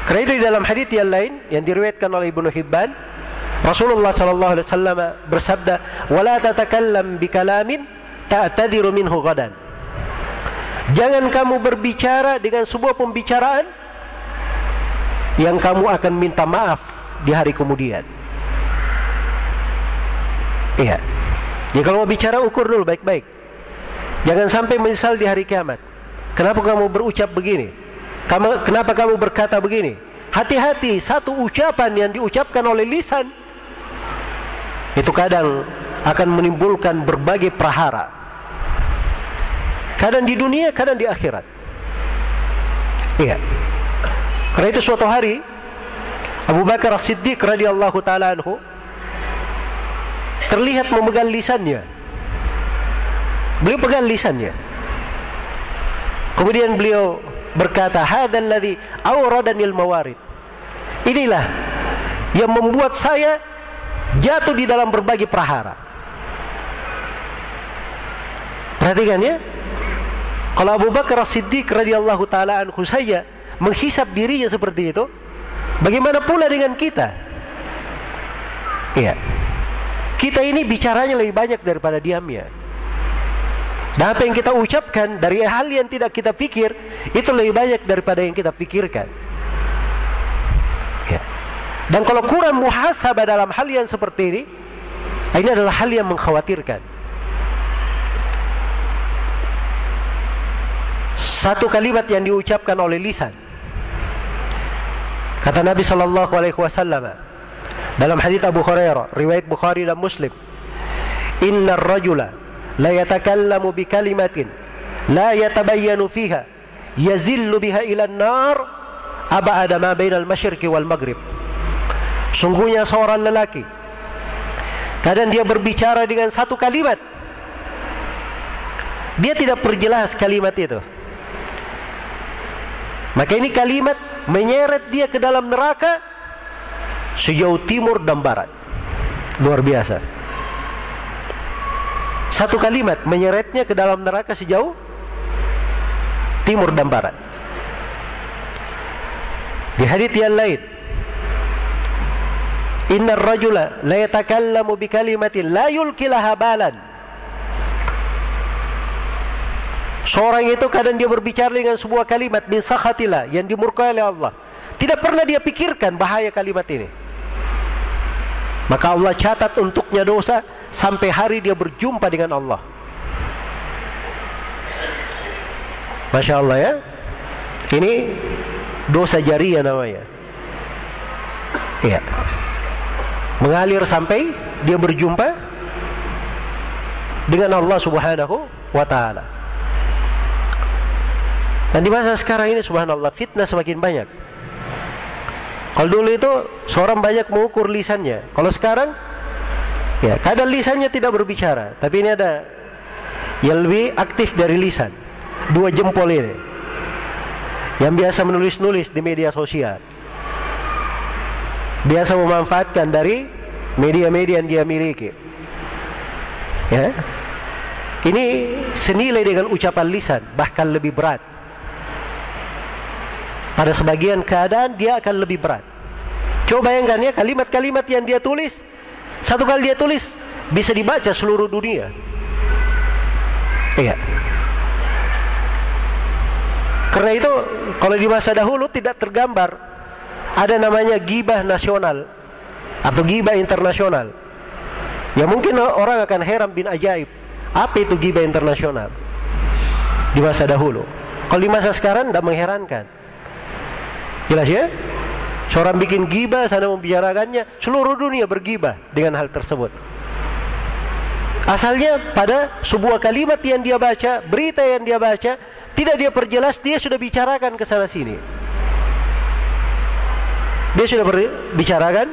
Karena itu di dalam hadits yang lain yang diriwayatkan oleh Ibnu Hibban, Rasulullah sallallahu alaihi wasallam bersabda, "Wala tatakallam bikalamin ta'tadiru minhu ghadan." Jangan kamu berbicara dengan sebuah pembicaraan yang kamu akan minta maaf di hari kemudian. Iya. Jadi kalau mau bicara, ukur dulu baik-baik. Jangan sampai menyesal di hari kiamat. Kenapa kamu berucap begini? Kenapa kamu berkata begini? Hati-hati, satu ucapan yang diucapkan oleh lisan itu kadang akan menimbulkan berbagai prahara. Kadang di dunia, kadang di akhirat. Iya. Karena itu suatu hari Abu Bakar As-Siddiq radhiyallahu taala anhu terlihat memegang lisannya. Beliau pegang lisannya. Kemudian beliau berkata, "Hadzal ladzi awradanil mawarid." Inilah yang membuat saya jatuh di dalam berbagai prahara. Perhatikan ya. Kalau Abu Bakar As-Siddiq radhiyallahu taala anhu saja menghisap dirinya seperti itu, bagaimana pula dengan kita? Iya. Kita ini bicaranya lebih banyak daripada diamnya. Dan apa yang kita ucapkan dari hal yang tidak kita pikir, itu lebih banyak daripada yang kita pikirkan. Ya. Dan kalau kurang muhasabah dalam hal yang seperti ini adalah hal yang mengkhawatirkan. Satu kalimat yang diucapkan oleh lisan. Kata Nabi SAW dalam hadits Abu Hurairah, riwayat Bukhari dan Muslim, "Innar rajula la yatakallamu bi kalimatin la yatabayyanu fiha yazillu biha ila an-nar ab'ada ma bainal masyriqi wal maghrib." Sungguhnya seorang lelaki kadang dia berbicara dengan satu kalimat, dia tidak perjelas kalimat itu, maka ini kalimat menyeret dia ke dalam neraka sejauh timur dan barat. Luar biasa. Satu kalimat menyeretnya ke dalam neraka sejauh timur dan barat. Di hadits yang lain, "Innar rajula la yatakallamu bi kalimatin la yulqi laha balan." Seorang itu kadang dia berbicara dengan sebuah kalimat min sakhatillah, yang dimurkai oleh Allah. Tidak pernah dia pikirkan bahaya kalimat ini. Maka Allah catat untuknya dosa sampai hari dia berjumpa dengan Allah. Masya Allah ya. Ini dosa jariyah namanya. Iya. Mengalir sampai dia berjumpa dengan Allah Subhanahu wa ta'ala. Dan di masa sekarang ini subhanallah, fitnah semakin banyak. Kalau dulu itu seorang banyak mengukur lisannya. Kalau sekarang ya, kadang lisannya tidak berbicara, tapi ini ada yang lebih aktif dari lisan. Dua jempol ini yang biasa menulis-nulis di media sosial, biasa memanfaatkan dari media-media yang dia miliki. Ya, ini senilai dengan ucapan lisan, bahkan lebih berat. Pada sebagian keadaan dia akan lebih berat. Coba bayangkan ya, kalimat-kalimat yang dia tulis, satu kali dia tulis bisa dibaca seluruh dunia. Iya. Karena itu kalau di masa dahulu tidak tergambar ada namanya ghibah nasional atau ghibah internasional. Ya mungkin orang akan heran bin ajaib, apa itu ghibah internasional di masa dahulu. Kalau di masa sekarang tidak mengherankan. Jelas ya? Seorang bikin ghibah, sana membicarakannya, seluruh dunia berghibah dengan hal tersebut. Asalnya pada sebuah kalimat yang dia baca, berita yang dia baca, tidak dia perjelas, dia sudah bicarakan ke sana sini. Dia sudah bicarakan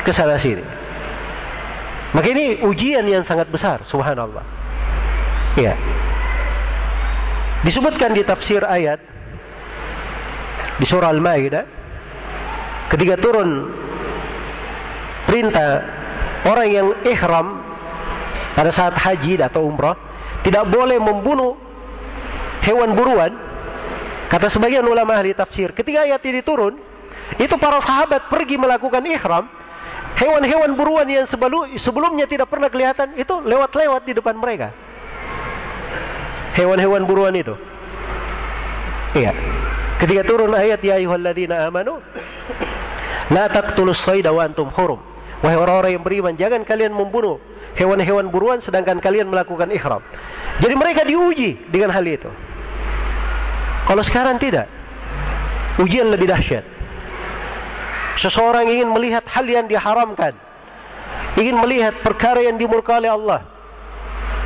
ke sana sini. Maka ini ujian yang sangat besar, subhanallah. Ya. Disebutkan di tafsir ayat di surah Al-Maidah, ketika turun perintah orang yang ihram pada saat haji atau umrah tidak boleh membunuh hewan buruan, kata sebagian ulama ahli tafsir, ketika ayat ini turun, itu para sahabat pergi melakukan ihram, hewan-hewan buruan yang sebelumnya tidak pernah kelihatan itu lewat-lewat di depan mereka. Hewan-hewan buruan itu. Iya. Ketika turun ayat ya ayyuhalladzina amanu la taqtulus sayda wa antum hurum. Wahai orang-orang yang beriman, jangan kalian membunuh hewan-hewan buruan sedangkan kalian melakukan ihram. Jadi mereka diuji dengan hal itu. Kalau sekarang tidak, ujian lebih dahsyat. Seseorang ingin melihat hal yang diharamkan, ingin melihat perkara yang dimurkai oleh Allah.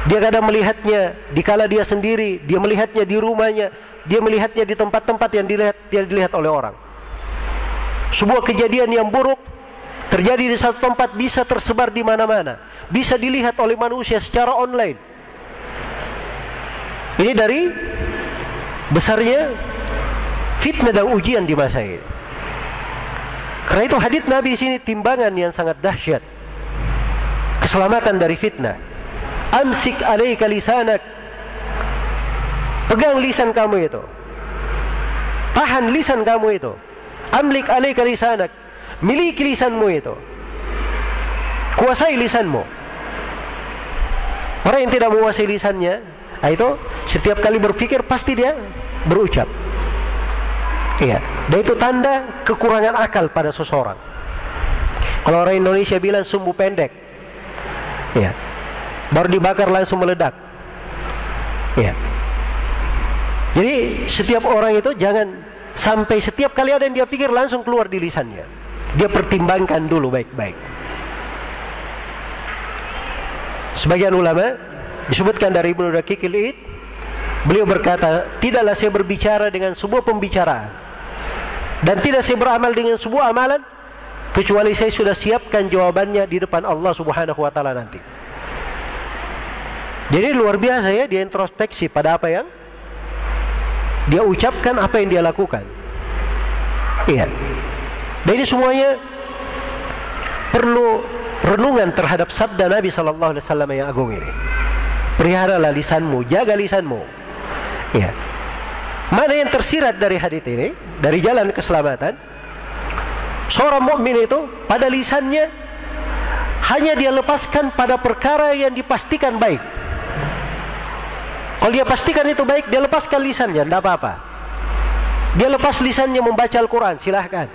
Dia kadang melihatnya dikala dia sendiri, dia melihatnya di rumahnya, dia melihatnya di tempat-tempat yang dilihat oleh orang. Sebuah kejadian yang buruk terjadi di satu tempat bisa tersebar di mana-mana, bisa dilihat oleh manusia secara online. Ini dari besarnya fitnah dan ujian di masa ini. Karena itu hadits Nabi di sini timbangan yang sangat dahsyat. Keselamatan dari fitnah. Amsik alaika lisanak. Pegang lisan kamu itu. Tahan lisan kamu itu. Amlik alaika lisanak. Miliki lisanmu itu. Kuasai lisanmu. Orang yang tidak menguasai lisannya, itu setiap kali berpikir pasti dia berucap. Iya, dan itu tanda kekurangan akal pada seseorang. Kalau orang Indonesia bilang sumbu pendek, iya, baru dibakar langsung meledak. Iya. Jadi setiap orang itu jangan sampai setiap kali ada yang dia pikir langsung keluar di lisannya. Dia pertimbangkan dulu baik-baik. Sebagian ulama disebutkan dari Ibnu Daqiq al-Id, beliau berkata, tidaklah saya berbicara dengan sebuah pembicaraan dan tidak saya beramal dengan sebuah amalan kecuali saya sudah siapkan jawabannya di depan Allah Subhanahu wa taala nanti. Jadi luar biasa ya, dia introspeksi pada apa yang dia ucapkan, apa yang dia lakukan. Iya. Dan ini semuanya perlu renungan terhadap sabda Nabi sallallahu alaihi wasallam yang agung ini. Peliharalah lisanmu, jaga lisanmu. Ya. Mana yang tersirat dari hadis ini, dari jalan keselamatan? Seorang mukmin itu pada lisannya hanya dia lepaskan pada perkara yang dipastikan baik. Kalau dia pastikan itu baik, dia lepaskan lisannya, tidak apa-apa. Dia lepas lisannya membaca Al-Quran, silahkan.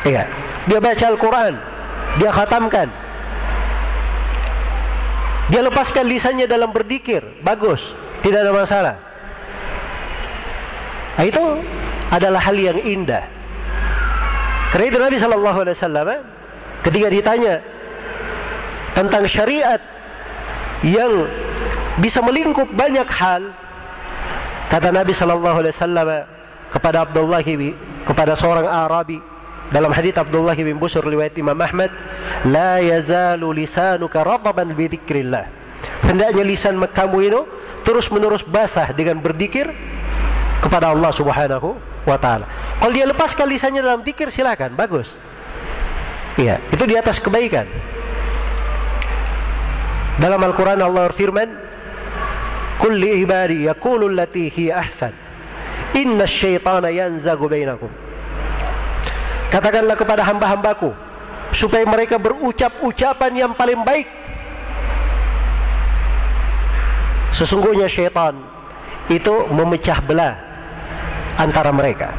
Iya, dia baca Al-Quran, dia khatamkan. Dia lepaskan lisannya dalam berzikir, bagus, tidak ada masalah. Nah, itu adalah hal yang indah. Karena itu Nabi SAW ketika ditanya tentang syariat yang bisa melingkup banyak hal, kata Nabi SAW kepada kepada seorang Arabi dalam hadits Abdullah bin Busr riwayat Imam Ahmad, la yazalu lisanuka rataban bi dzikrillah. Hendaknya lisan kamu itu terus-menerus basah dengan berzikir kepada Allah Subhanahu wa taala. Kalau dia lepaskan lisannya dalam zikir, silakan, bagus. Iya, itu di atas kebaikan. Dalam Al-Quran Allah berfirman, "Qul li ibadi yaqulu allati hiya ahsan, inna asyaitana yanzagu bainakum." Katakanlah kepada hamba-hambaku supaya mereka berucap ucapan yang paling baik. Sesungguhnya syaitan itu memecah belah antara mereka.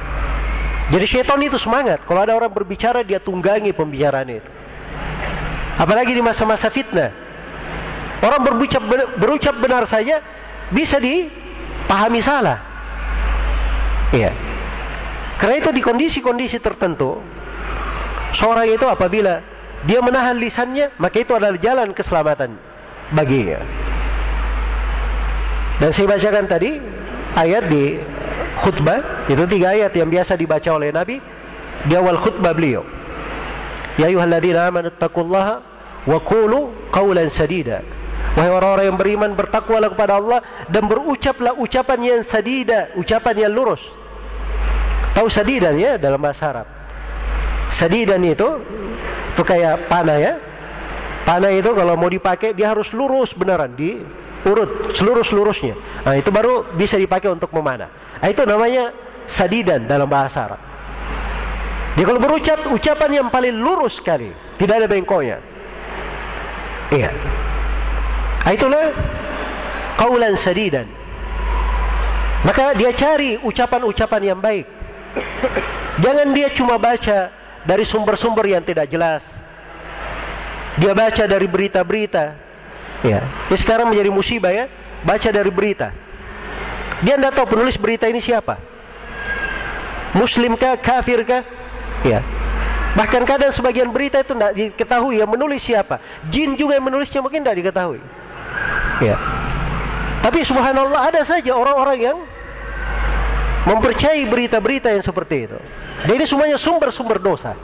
Jadi syaitan itu semangat kalau ada orang berbicara, dia tunggangi pembicaraan itu. Apalagi di masa-masa fitnah, orang berucap benar saja bisa dipahami salah. Iya. Karena itu di kondisi-kondisi tertentu, seorang itu apabila dia menahan lisannya, maka itu adalah jalan keselamatan baginya. Dan saya bacakan tadi ayat di khutbah, itu 3 ayat yang biasa dibaca oleh Nabi di awal khutbah beliau. Ya ayyuhalladzina amanu taqullaha wa qulu qawlan sadida. Wahai orang-orang yang beriman, bertakwalah kepada Allah dan berucaplah ucapan yang sadida, ucapan yang lurus. Tahu sadidan ya dalam bahasa Arab? Sadidan itu kayak panah ya. Panah itu kalau mau dipakai dia harus lurus beneran, diurut selurus-lurusnya. Nah, itu baru bisa dipakai untuk memanah. Nah, itu namanya sadidan dalam bahasa Arab. Dia kalau berucap ucapan yang paling lurus sekali, tidak ada bengkoknya. Iya. Nah, itulah qaulan sadidan. Maka dia cari ucapan-ucapan yang baik. Jangan dia cuma baca dari sumber-sumber yang tidak jelas. Dia baca dari berita-berita. Ya, ini sekarang menjadi musibah ya, baca dari berita. Dia tidak tahu penulis berita ini siapa. Muslim kah, kafir kah? Ya. Bahkan kadang sebagian berita itu tidak diketahui yang menulis siapa. Jin juga yang menulisnya mungkin tidak diketahui. Ya. Tapi subhanallah ada saja orang-orang yang mempercayai berita-berita yang seperti itu. Dan ini semuanya sumber-sumber dosa.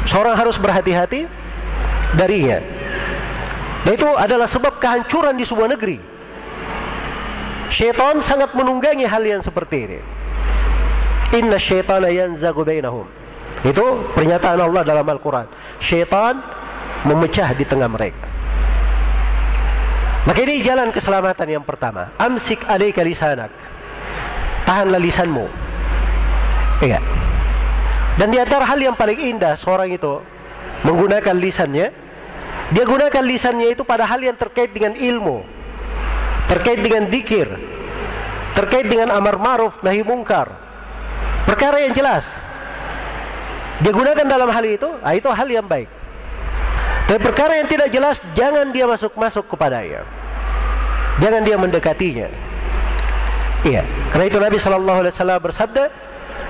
Seorang harus berhati-hati darinya. Dan itu adalah sebab kehancuran di sebuah negeri. Syaitan sangat menunggangi hal yang seperti ini. Inna syaitana yanzagu bainahum. Itu pernyataan Allah dalam Al-Quran. Syaitan memecah di tengah mereka. Maka ini jalan keselamatan yang pertama. Amsik alaika lisanak. Tahanlah lisanmu. Iya. Dan di antara hal yang paling indah seorang itu menggunakan lisannya, dia gunakan lisannya itu pada hal yang terkait dengan ilmu, terkait dengan zikir, terkait dengan amar ma'ruf nahi mungkar, perkara yang jelas. Dia gunakan dalam hal itu, itu hal yang baik. Tapi perkara yang tidak jelas, jangan dia masuk kepadanya, jangan dia mendekatinya. Iya, karena itu Nabi SAW bersabda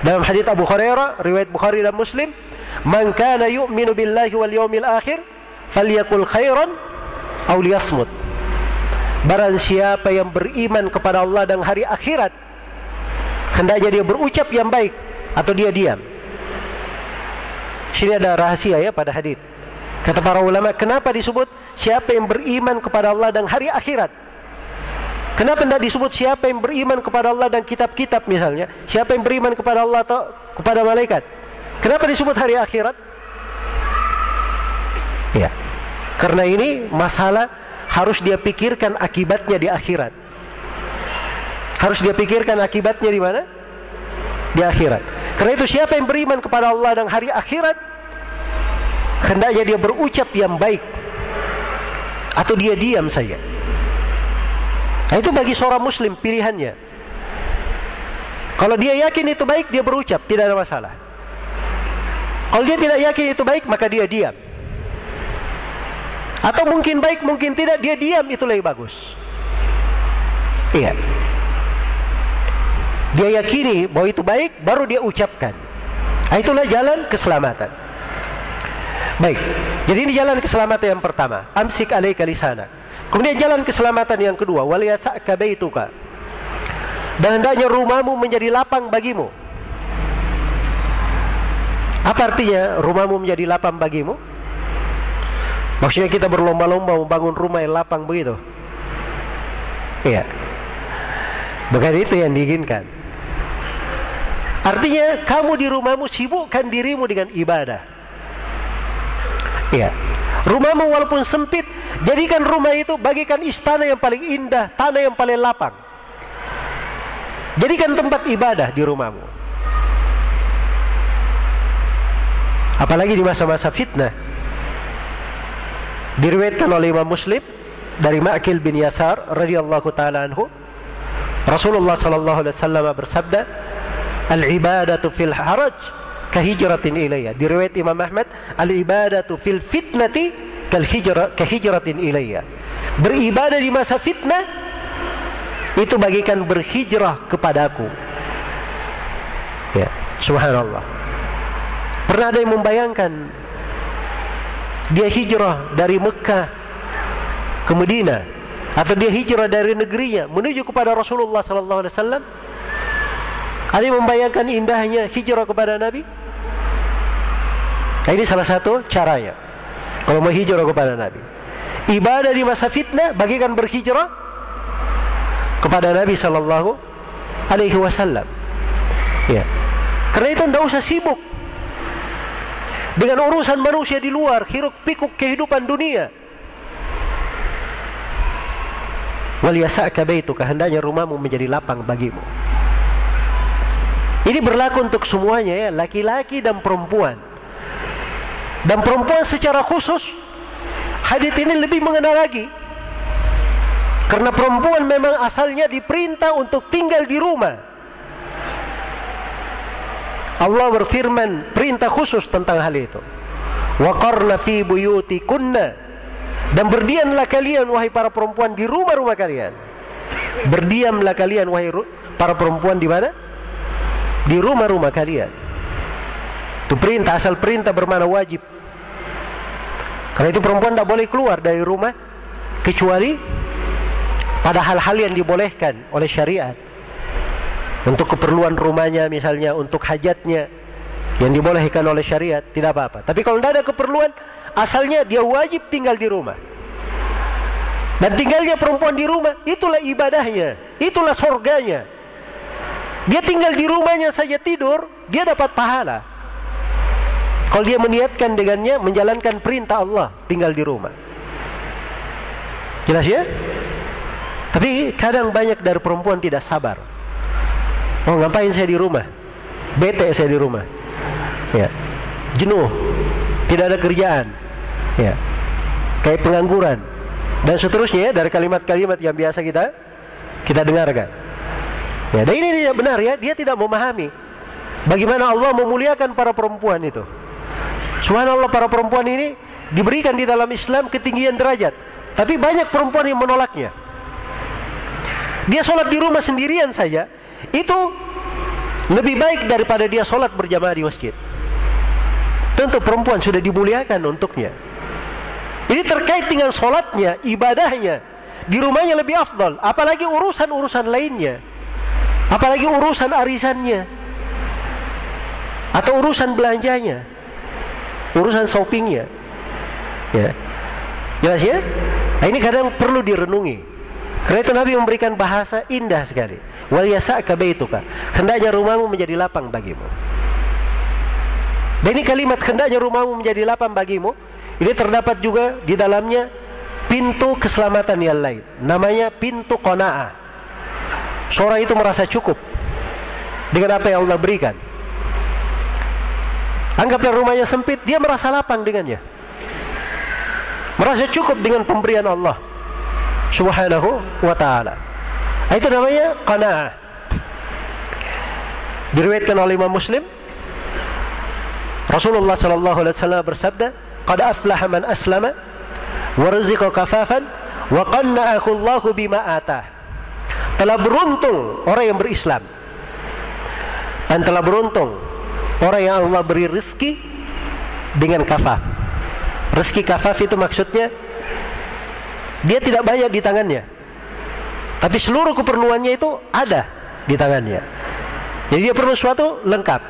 dalam hadits Abu Hurairah, riwayat Bukhari dan Muslim, "Man kana yu'minu billahi wal yawmil akhir, falyakul khairan aw liyasmut." Barang siapa yang beriman kepada Allah dan hari akhirat, hendaknya dia berucap yang baik atau dia diam. Sini ada rahasia ya pada hadits. Kata para ulama, kenapa disebut siapa yang beriman kepada Allah dan hari akhirat? Kenapa tidak disebut siapa yang beriman kepada Allah dan kitab-kitab misalnya? Siapa yang beriman kepada Allah atau kepada malaikat? Kenapa disebut hari akhirat? Ya, karena ini masalah harus dia pikirkan akibatnya di akhirat. Harus dia pikirkan akibatnya di mana? Di akhirat. Karena itu siapa yang beriman kepada Allah dan hari akhirat, hendaknya dia berucap yang baik atau dia diam saja. Nah, itu bagi seorang muslim pilihannya. Kalau dia yakin itu baik, dia berucap, tidak ada masalah. Kalau dia tidak yakin itu baik, maka dia diam. Atau mungkin baik, mungkin tidak, dia diam, itu lebih bagus. Iya. Dia yakini bahwa itu baik, baru dia ucapkan. Nah, itulah jalan keselamatan. Baik, jadi ini jalan keselamatan yang pertama. Amsik alaika lisanak. Kemudian jalan keselamatan yang kedua, waliyasa'ka baituka. Dan hendaknya rumahmu menjadi lapang bagimu. Apa artinya rumahmu menjadi lapang bagimu? Maksudnya kita berlomba-lomba membangun rumah yang lapang begitu? Iya. Bukan itu yang diinginkan. Artinya kamu di rumahmu sibukkan dirimu dengan ibadah. Iya. Rumahmu walaupun sempit, jadikan rumah itu bagikan istana yang paling indah, tanah yang paling lapang. Jadikan tempat ibadah di rumahmu. Apalagi di masa-masa fitnah. Diriwayatkan oleh Imam Muslim dari Ma'qil bin Yasar radhiyallahu taala anhu, Rasulullah sallallahu alaihi wasallam bersabda, "Al-ibadatu fil haraj kahijratin ilayya." Diriwayat Imam Ahmad, "Al-ibadatu fil fitnati kahijratin ilayya." Beribadah di masa fitnah itu bagikan berhijrah kepadaku. Ya, subhanallah. Pernah ada yang membayangkan dia hijrah dari Mekah ke Madinah, atau dia hijrah dari negerinya menuju kepada Rasulullah sallallahu alaihi wasallam? Ada yang membayangkan indahnya hijrah kepada Nabi? Nah, ini salah satu caranya kalau mau hijrah kepada Nabi. Ibadah di masa fitnah bagikan berhijrah kepada Nabi sallallahu alaihi wasallam. Ya. Karena itu tidak usah sibuk dengan urusan manusia di luar, hiruk pikuk kehidupan dunia. Wal yasa'ka baituka, hendaknya rumahmu menjadi lapang bagimu. Ini berlaku untuk semuanya ya, laki-laki dan perempuan. Dan perempuan secara khusus, hadits ini lebih mengena lagi. Karena perempuan memang asalnya diperintah untuk tinggal di rumah. Allah berfirman perintah khusus tentang hal itu. Waqarna fi buyutikunna, dan berdiamlah kalian wahai para perempuan di rumah-rumah kalian. Berdiamlah kalian wahai para perempuan di mana? Di rumah-rumah kalian. Itu perintah, asal perintah bermakna wajib. Karena itu perempuan tidak boleh keluar dari rumah kecuali pada hal-hal yang dibolehkan oleh syariat. Untuk keperluan rumahnya misalnya, untuk hajatnya yang dibolehkan oleh syariat, tidak apa-apa. Tapi kalau tidak ada keperluan, asalnya dia wajib tinggal di rumah. Dan tinggalnya perempuan di rumah, itulah ibadahnya, itulah surganya. Dia tinggal di rumahnya saja tidur, dia dapat pahala. Kalau dia meniatkan dengannya menjalankan perintah Allah, tinggal di rumah. Jelas ya? Tapi kadang banyak dari perempuan tidak sabar. Oh, ngapain saya di rumah? Bete saya di rumah. Ya. Jenuh. Tidak ada kerjaan. Ya. Kayak pengangguran. Dan seterusnya ya, dari kalimat-kalimat yang biasa kita dengarkan. Ya, dan ini dia benar ya, dia tidak memahami bagaimana Allah memuliakan para perempuan itu. Subhanallah, para perempuan ini diberikan di dalam Islam ketinggian derajat. Tapi banyak perempuan yang menolaknya. Dia sholat di rumah sendirian saja, itu lebih baik daripada dia sholat berjamaah di masjid. Tentu perempuan sudah dimuliakan untuknya. Ini terkait dengan sholatnya, ibadahnya. Di rumahnya lebih afdal. Apalagi urusan-urusan lainnya. Apalagi urusan arisannya. Atau urusan belanjanya. Urusan shoppingnya. Ya. Jelas ya? Nah, ini kadang perlu direnungi. Karena itu Nabi memberikan bahasa indah sekali. Wal yasa'ka baituka, hendaknya rumahmu menjadi lapang bagimu. Dan ini kalimat hendaknya rumahmu menjadi lapang bagimu, ini terdapat juga di dalamnya pintu keselamatan yang lain. Namanya pintu qanaah. Seorang itu merasa cukup dengan apa yang Allah berikan. Anggaplah rumahnya sempit, dia merasa lapang dengannya. Merasa cukup dengan pemberian Allah Subhanahu wa ta'ala. Itu namanya qanaah. Diriwayatkan oleh Imam Muslim, Rasulullah sallallahu alaihi wasallam bersabda, "Qad aflaha man aslama wa rizqa kafafan wa qanna'ahu Allahu bima atah." Telah beruntung orang yang berislam, dan telah beruntung orang yang Allah beri rezeki dengan kafaf. Rezeki kafaf itu maksudnya dia tidak banyak di tangannya, tapi seluruh keperluannya itu ada di tangannya. Jadi dia perlu sesuatu lengkap,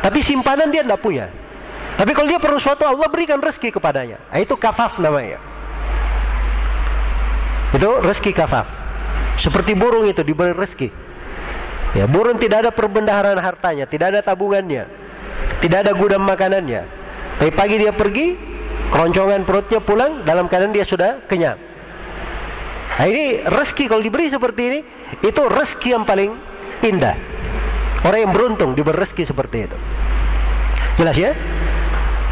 tapi simpanan dia tidak punya. Tapi kalau dia perlu sesuatu, Allah berikan rezeki kepadanya. Nah, itu kafaf namanya. Itu rezeki kafaf. Seperti burung itu diberi rezeki. Ya, burung tidak ada perbendaharaan hartanya, tidak ada tabungannya, tidak ada gudang makanannya. Tapi pagi dia pergi, keroncongan perutnya pulang dalam keadaan dia sudah kenyang. Nah, ini rezeki kalau diberi seperti ini, itu rezeki yang paling indah. Orang yang beruntung diberi rezeki seperti itu. Jelas ya?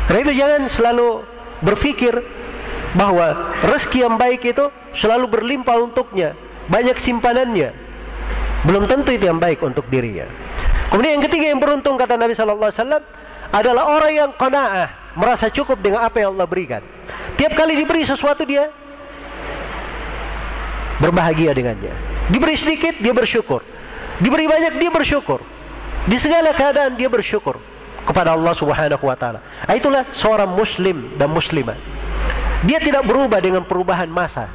Karena itu jangan selalu berpikir bahwa rezeki yang baik itu selalu berlimpah untuknya, banyak simpanannya. Belum tentu itu yang baik untuk dirinya. Kemudian yang ketiga yang beruntung, kata Nabi SAW, adalah orang yang qanaah, merasa cukup dengan apa yang Allah berikan. Tiap kali diberi sesuatu dia berbahagia dengannya. Diberi sedikit dia bersyukur, diberi banyak dia bersyukur. Di segala keadaan dia bersyukur kepada Allah Subhanahu wa ta'ala. Itulah seorang muslim dan muslimah. Dia tidak berubah dengan perubahan masa.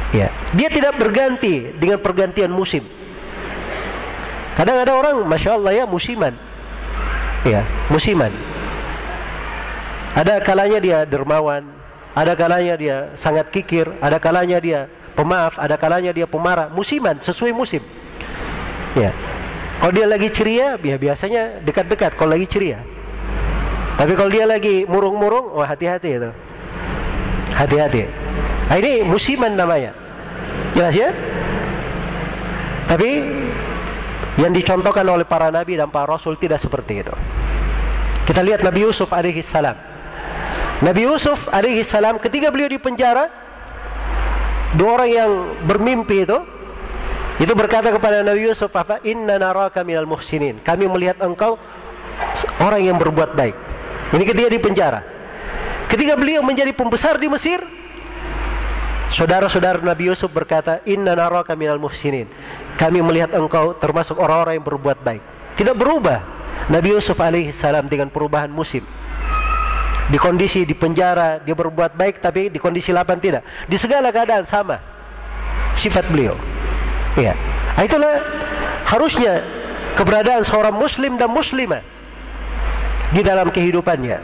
Ya, dia tidak berganti dengan pergantian musim. Kadang ada orang, masya Allah ya, musiman. Ya, musiman. Ada kalanya dia dermawan, ada kalanya dia sangat kikir, ada kalanya dia pemaaf, ada kalanya dia pemarah. Musiman, sesuai musim. Ya. Kalau dia lagi ceria, ya biasanya dekat-dekat kalau lagi ceria. Tapi kalau dia lagi murung-murung, wah hati-hati itu. Hati-hati. Nah, ini musiman namanya. Jelas ya? Tapi yang dicontohkan oleh para nabi dan para rasul tidak seperti itu. Kita lihat Nabi Yusuf alaihi salam. Nabi Yusuf alaihi salam ketika beliau di penjara, dua orang yang bermimpi itu berkata kepada Nabi Yusuf apa? Inna naraka minal muhsinin. Kami melihat engkau orang yang berbuat baik. Ini ketika di penjara. Ketika beliau menjadi pembesar di Mesir, saudara-saudara Nabi Yusuf berkata, Inna naraka minal muhsinin. Kami melihat engkau termasuk orang-orang yang berbuat baik. Tidak berubah Nabi Yusuf alaihi salam dengan perubahan musim. Di kondisi di penjara dia berbuat baik, tapi di kondisi lapang tidak. Di segala keadaan sama sifat beliau. Ya, itulah harusnya keberadaan seorang muslim dan muslimah di dalam kehidupannya.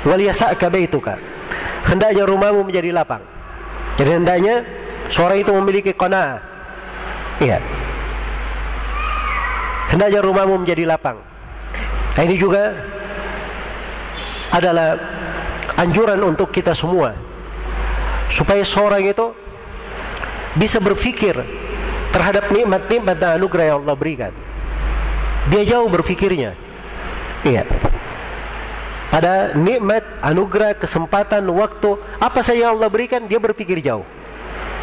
Waliyasa'ka baituka. Hendaknya rumahmu menjadi lapang. Jadi hendaknya seorang itu memiliki qanaah. Iya. Hendaknya rumahmu menjadi lapang. Nah, ini juga adalah anjuran untuk kita semua, supaya seorang itu bisa berpikir terhadap nikmat-nikmat dan anugerah yang Allah berikan. Dia jauh berpikirnya. Iya. Pada nikmat, anugerah, kesempatan, waktu, apa saja yang Allah berikan, dia berpikir jauh.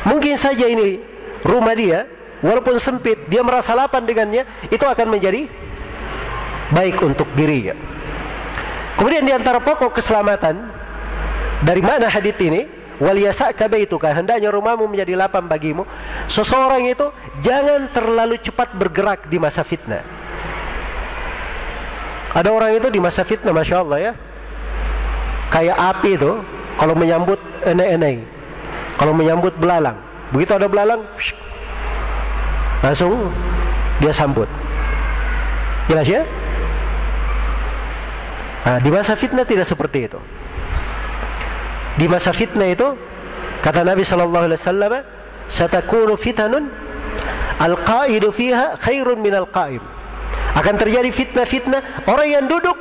Mungkin saja ini rumah dia, walaupun sempit, dia merasa lapang dengannya, itu akan menjadi baik untuk dirinya. Kemudian di antara pokok keselamatan, dari mana hadits ini? Waliyasa'ka baituka, hendaknya rumahmu menjadi lapang bagimu. Seseorang itu jangan terlalu cepat bergerak di masa fitnah. Ada orang itu di masa fitnah, masya Allah ya, kayak api itu, kalau menyambut enai-enai, kalau menyambut belalang, begitu ada belalang, langsung dia sambut. Jelas ya? Nah, di masa fitnah tidak seperti itu. Di masa fitnah itu, kata Nabi sallallahu alaihi wasallam, satakunu fitanun al-qa'idu fiha khairun minal qa'im. Akan terjadi fitnah-fitnah, orang yang duduk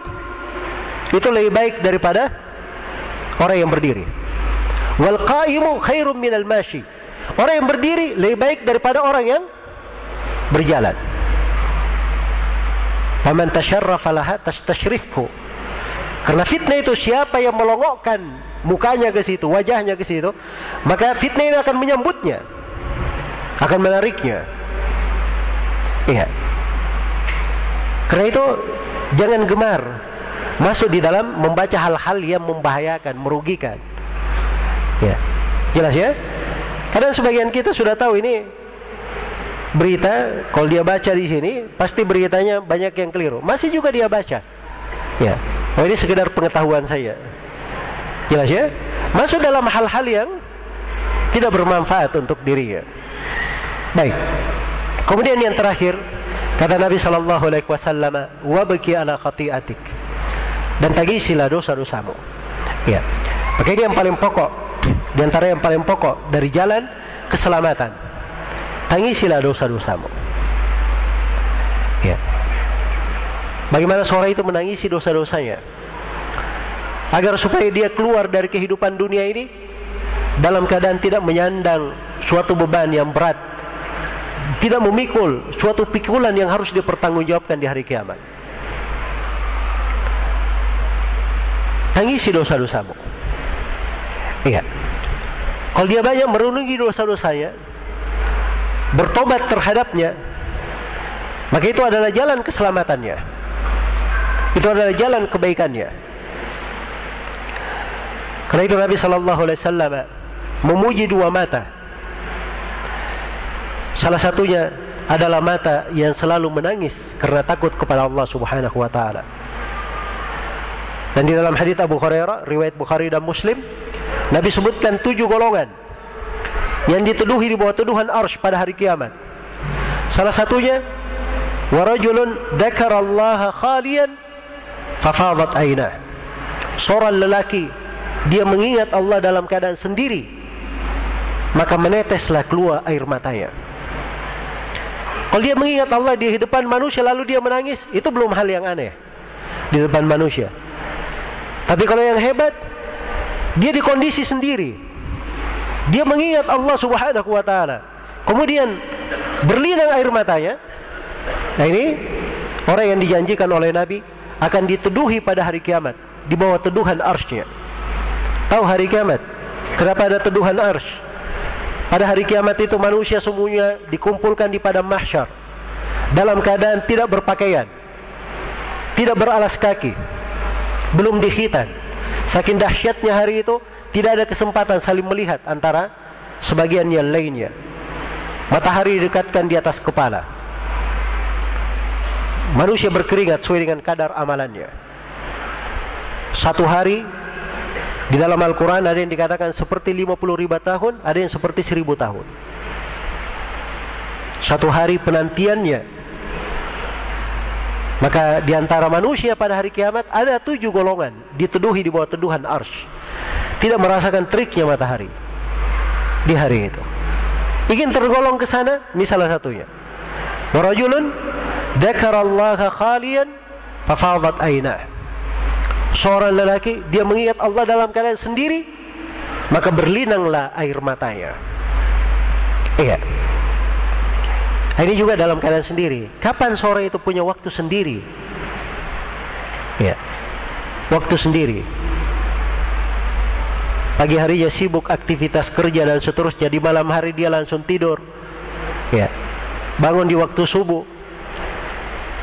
itu lebih baik daripada orang yang berdiri. Wal qa'imu khairun minal mashi. Orang yang berdiri lebih baik daripada orang yang berjalan. Faman tasharrafa laha tastashrifhu. Karena fitnah itu, siapa yang melongokkan mukanya ke situ, wajahnya ke situ, maka fitnah ini akan menyambutnya, akan menariknya. Iya. Karena itu jangan gemar masuk di dalam membaca hal-hal yang membahayakan, merugikan. Ya, jelas ya? Kadang sebagian kita sudah tahu ini berita, kalau dia baca di sini pasti beritanya banyak yang keliru, masih juga dia baca. Ya, oh ini sekedar pengetahuan saya. Jelas ya? Masuk dalam hal-hal yang tidak bermanfaat untuk dirinya. Baik. Kemudian yang terakhir, kata Nabi sallallahu alaihi wasallam, "Wabki ala khati'atik." Dan tagisilah dosa-dosamu. Ya. Maka ini yang paling pokok, di antara yang paling pokok dari jalan keselamatan. Tangisilah dosa-dosamu. Ya. Bagaimana seorang itu menangisi dosa-dosanya, agar supaya dia keluar dari kehidupan dunia ini dalam keadaan tidak menyandang suatu beban yang berat, tidak memikul suatu pikulan yang harus dipertanggungjawabkan di hari kiamat. Tangisi dosa-dosamu. Iya. Kalau dia banyak merenungi dosa-dosanya, bertobat terhadapnya, maka itu adalah jalan keselamatannya, itu adalah jalan kebaikannya. Karena itu Nabi sallallahu alaihi wasallam memuji dua mata. Salah satunya adalah mata yang selalu menangis karena takut kepada Allah Subhanahu wa taala. Dan di dalam hadits Abu Hurairah riwayat Bukhari dan Muslim, Nabi sebutkan 7 golongan yang dituduhi di bawah tuduhan arsy pada hari kiamat. Salah satunya, wa rajulun dzakarallaha khaliyan fafadat ainah. Seorang lelaki, dia mengingat Allah dalam keadaan sendiri, maka meneteslah keluar air matanya. Kalau dia mengingat Allah di depan manusia lalu dia menangis, itu belum hal yang aneh di depan manusia. Tapi kalau yang hebat, dia di kondisi sendiri, dia mengingat Allah Subhanahu wa ta'ala, kemudian berlinang air matanya. Nah, ini orang yang dijanjikan oleh Nabi akan dituduhi pada hari kiamat di bawah tuduhan arsy-Nya. Tahu hari kiamat kenapa ada tuduhan arsy? Pada hari kiamat itu manusia semuanya dikumpulkan di padang mahsyar dalam keadaan tidak berpakaian, tidak beralas kaki, belum dikhitan. Saking dahsyatnya hari itu, tidak ada kesempatan saling melihat antara sebagian yang lainnya. Matahari didekatkan di atas kepala. Manusia berkeringat sesuai dengan kadar amalannya. Satu hari di dalam Al-Quran ada yang dikatakan seperti 50.000 tahun, ada yang seperti 1.000 tahun. Satu hari penantiannya. Maka di antara manusia pada hari kiamat ada 7 golongan dituduhi di bawah tuduhan arsy, tidak merasakan teriknya matahari di hari itu. Ingin tergolong ke sana, ini salah satunya. Wa rajulun dzakarallaha khaliyan fafadat ainah. Seorang lelaki, dia mengingat Allah dalam keadaan sendiri, maka berlinanglah air matanya. Iya. Ini juga dalam keadaan sendiri. Kapan seorang itu punya waktu sendiri? Ya, waktu sendiri. Pagi harinya sibuk aktivitas kerja dan seterusnya, di malam hari dia langsung tidur. Ya, bangun di waktu subuh.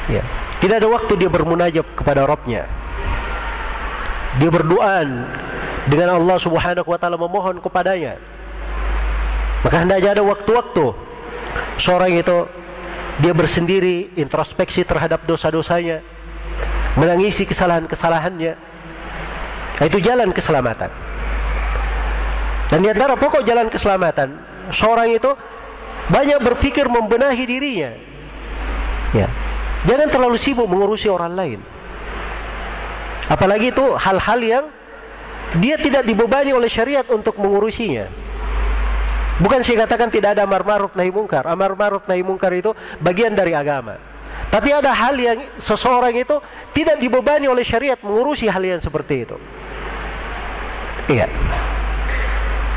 Ya, tidak ada waktu dia bermunajat kepada Rabb-Nya. Dia berdoa dengan Allah Subhanahu wa ta'ala, memohon kepadanya. Maka hendaknya ada waktu-waktu seorang itu dia bersendiri, introspeksi terhadap dosa-dosanya, menangisi kesalahan-kesalahannya. Itu jalan keselamatan. Dan di antara pokok jalan keselamatan, seorang itu banyak berpikir membenahi dirinya. Ya, jangan terlalu sibuk mengurusi orang lain. Apalagi itu hal-hal yang dia tidak dibebani oleh syariat untuk mengurusinya. Bukan saya katakan tidak ada amar ma'ruf nahi mungkar. Amar ma'ruf nahi mungkar itu bagian dari agama. Tapi ada hal yang seseorang itu tidak dibebani oleh syariat mengurusi hal yang seperti itu. Iya,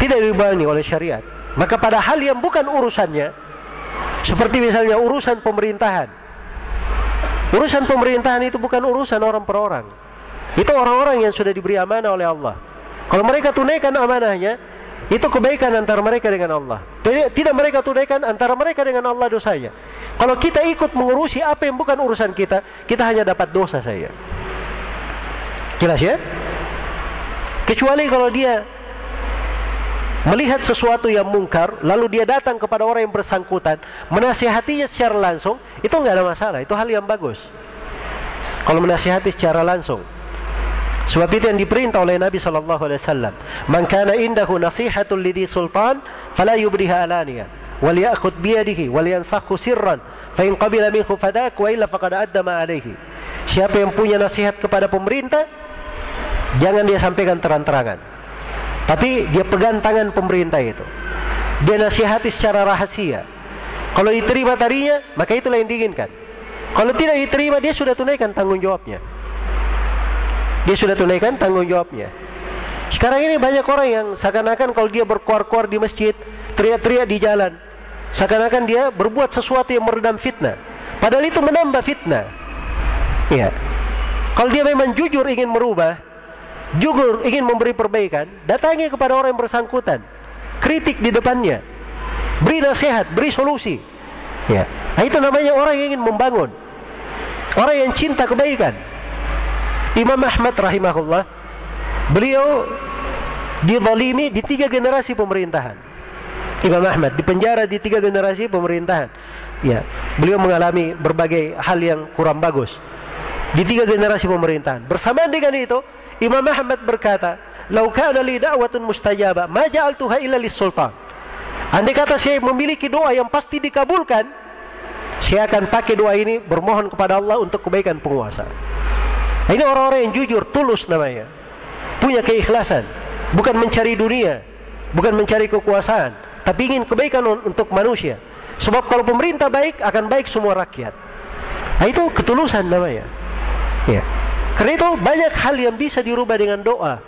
tidak dibebani oleh syariat. Maka pada hal yang bukan urusannya, seperti misalnya urusan pemerintahan. Urusan pemerintahan itu bukan urusan orang per orang. Itu orang-orang yang sudah diberi amanah oleh Allah. Kalau mereka tunaikan amanahnya, itu kebaikan antara mereka dengan Allah. Tidak mereka tunaikan, antara mereka dengan Allah dosanya. Kalau kita ikut mengurusi apa yang bukan urusan kita, kita hanya dapat dosa saja. Jelas ya? Kecuali kalau dia melihat sesuatu yang mungkar, lalu dia datang kepada orang yang bersangkutan, menasihatinya secara langsung, itu nggak ada masalah. Itu hal yang bagus kalau menasihati secara langsung. Sebab itu yang diperintah oleh Nabi SAW. Man kana indahu nasihatul lidhi sultan fala yubriha alaniya wal ya'khud biyadihi wal yansakhu sirran fa in qabila minhu fadak wa illa faqad adda ma alaihi. Siapa yang punya nasihat kepada pemerintah, jangan dia sampaikan terang-terangan, tapi dia pegang tangan pemerintah itu, dia nasihati secara rahasia. Kalau diterima tadinya, maka itulah yang diinginkan. Kalau tidak diterima, dia sudah tunaikan tanggung jawabnya. Dia sudah tunaikan tanggung jawabnya. Sekarang ini banyak orang yang seakan-akan kalau dia berkuar-kuar di masjid, teriak-teriak di jalan, seakan-akan dia berbuat sesuatu yang meredam fitnah. Padahal itu menambah fitnah. Iya. Kalau dia memang jujur ingin merubah, jujur ingin memberi perbaikan, datangi kepada orang yang bersangkutan, kritik di depannya, beri nasihat, beri solusi. Ya. Nah, itu namanya orang yang ingin membangun, orang yang cinta kebaikan. Imam Ahmad rahimahullah, beliau dizalimi di 3 generasi pemerintahan. Imam Ahmad dipenjara di 3 generasi pemerintahan. Ya, beliau mengalami berbagai hal yang kurang bagus di 3 generasi pemerintahan. Bersamaan dengan itu, Imam Ahmad berkata, "Lau kana li da'watun mustajabah, ma ja'altuha illa lis-sultan." Andai kata saya memiliki doa yang pasti dikabulkan, saya akan pakai doa ini bermohon kepada Allah untuk kebaikan penguasa. Ini orang-orang yang jujur, tulus namanya, punya keikhlasan, bukan mencari dunia, bukan mencari kekuasaan, tapi ingin kebaikan untuk manusia. Sebab kalau pemerintah baik, akan baik semua rakyat. Nah, itu ketulusan namanya. Ya. Karena itu banyak hal yang bisa dirubah dengan doa.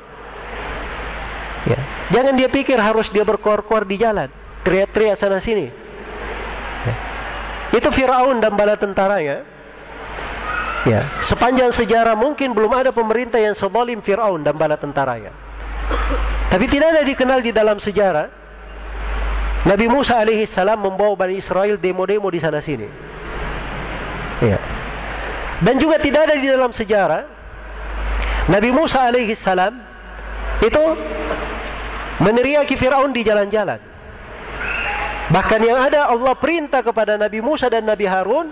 Ya. Jangan dia pikir harus dia berkoar-koar di jalan, teriak-teriak sana sini. Ya. Itu Firaun dan bala tentaranya. Ya. Sepanjang sejarah mungkin belum ada pemerintah yang sezalim Firaun dan bala tentaranya. Tapi tidak ada dikenal di dalam sejarah Nabi Musa alaihi salam membawa Bani Israel demo-demo di sana sini. Ya. Dan juga tidak ada di dalam sejarah Nabi Musa alaihi salam itu meneriaki Firaun di jalan-jalan. Bahkan yang ada Allah perintah kepada Nabi Musa dan Nabi Harun,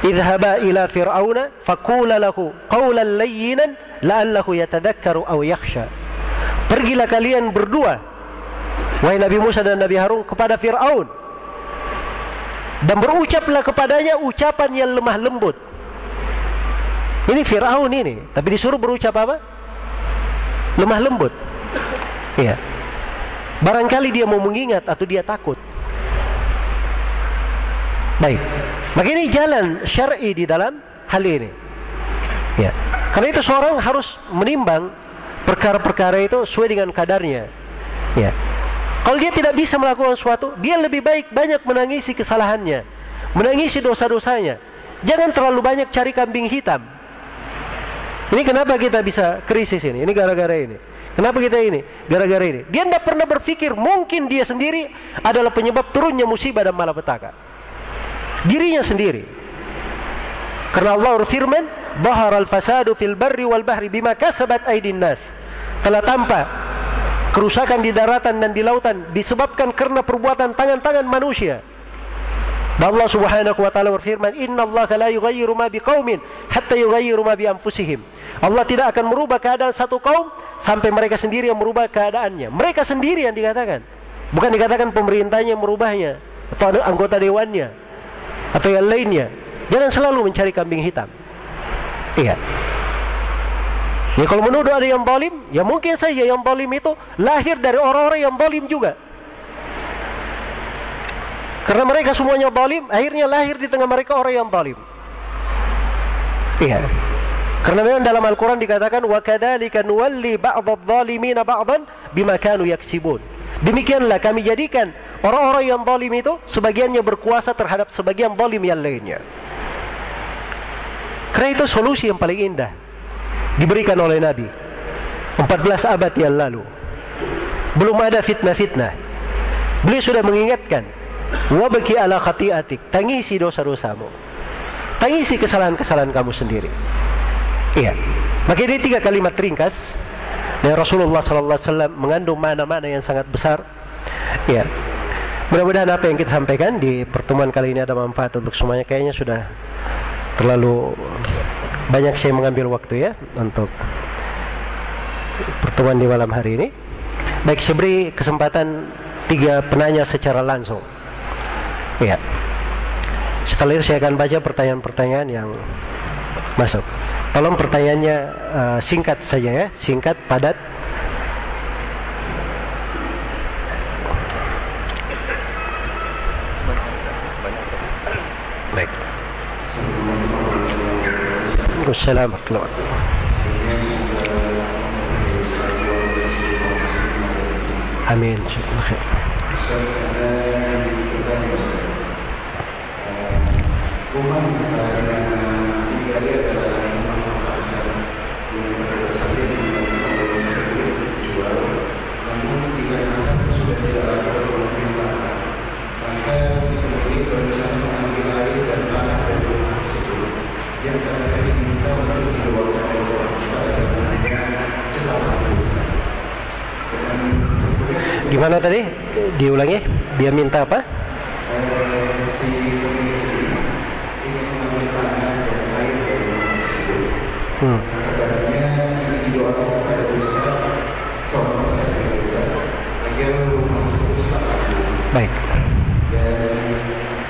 idhaba ila fir'auna faqula lahu qawlan layyinan la'allahu yatadhakkaru aw yakhsha. Pergilah kalian berdua, wahai Nabi Musa dan Nabi Harun, kepada Fir'aun, dan berucaplah kepadanya ucapan yang lemah lembut. Ini Fir'aun ini, tapi disuruh berucap apa? Lemah lembut. Iya. Barangkali dia mau mengingat atau dia takut. Baik. Maka ini jalan syar'i di dalam hal ini. Ya. Karena itu seorang harus menimbang perkara-perkara itu sesuai dengan kadarnya. Ya. Kalau dia tidak bisa melakukan sesuatu, dia lebih baik banyak menangisi kesalahannya, menangisi dosa-dosanya. Jangan terlalu banyak cari kambing hitam. Ini kenapa kita bisa krisis ini? Ini gara-gara ini. Kenapa kita ini? Gara-gara ini. Dia tidak pernah berpikir mungkin dia sendiri adalah penyebab turunnya musibah dan malapetaka. Dirinya sendiri. Karena Allah berfirman, "Dhahara al-fasadu fil barri wal bahri bima kasabat aydin nas." Telah tampak kerusakan di daratan dan di lautan disebabkan karena perbuatan tangan-tangan manusia. Dan Allah Subhanahu wa taala berfirman, "Innallaha la yughayyiru ma biqaumin hatta yughayyiru ma bi anfusihim." Allah tidak akan merubah keadaan satu kaum sampai mereka sendiri yang merubah keadaannya. Mereka sendiri yang dikatakan, bukan dikatakan pemerintahnya yang merubahnya atau anggota dewannya atau yang lainnya. Jangan selalu mencari kambing hitam. Iya. Ya, kalau menuduh ada yang zalim, ya mungkin saja yang zalim itu lahir dari orang-orang yang zalim juga. Karena mereka semuanya zalim, akhirnya lahir di tengah mereka orang yang zalim. Iya. Karena memang dalam Al-Quran dikatakan, wa kadzalika nuwalli ba'dadh-dhalimina ba'dhan bima kanu yaksibun. Demikianlah kami jadikan orang-orang yang zalim itu sebagiannya berkuasa terhadap sebagian zalim yang lainnya. Karena itu solusi yang paling indah diberikan oleh Nabi 14 abad yang lalu. Belum ada fitnah-fitnah. Beliau sudah mengingatkan, wabki ala khati'atik, tangisi dosa-dosamu, tangisi kesalahan-kesalahan kamu sendiri. Iya. Maka ini 3 kalimat ringkas dari Rasulullah SAW mengandung makna-makna yang sangat besar. Iya. Mudah-mudahan apa yang kita sampaikan di pertemuan kali ini ada manfaat untuk semuanya. Kayaknya sudah terlalu banyak saya mengambil waktu ya untuk pertemuan di malam hari ini. Baik, saya beri kesempatan 3 penanya secara langsung. Iya. Setelah itu saya akan baca pertanyaan-pertanyaan yang masuk. Tolong pertanyaannya singkat saja ya, singkat, padat. Baik. Wassalamualaikum warahmatullahi wabarakatuh. Amin. Gimana tadi? Diulangi? Dia minta apa?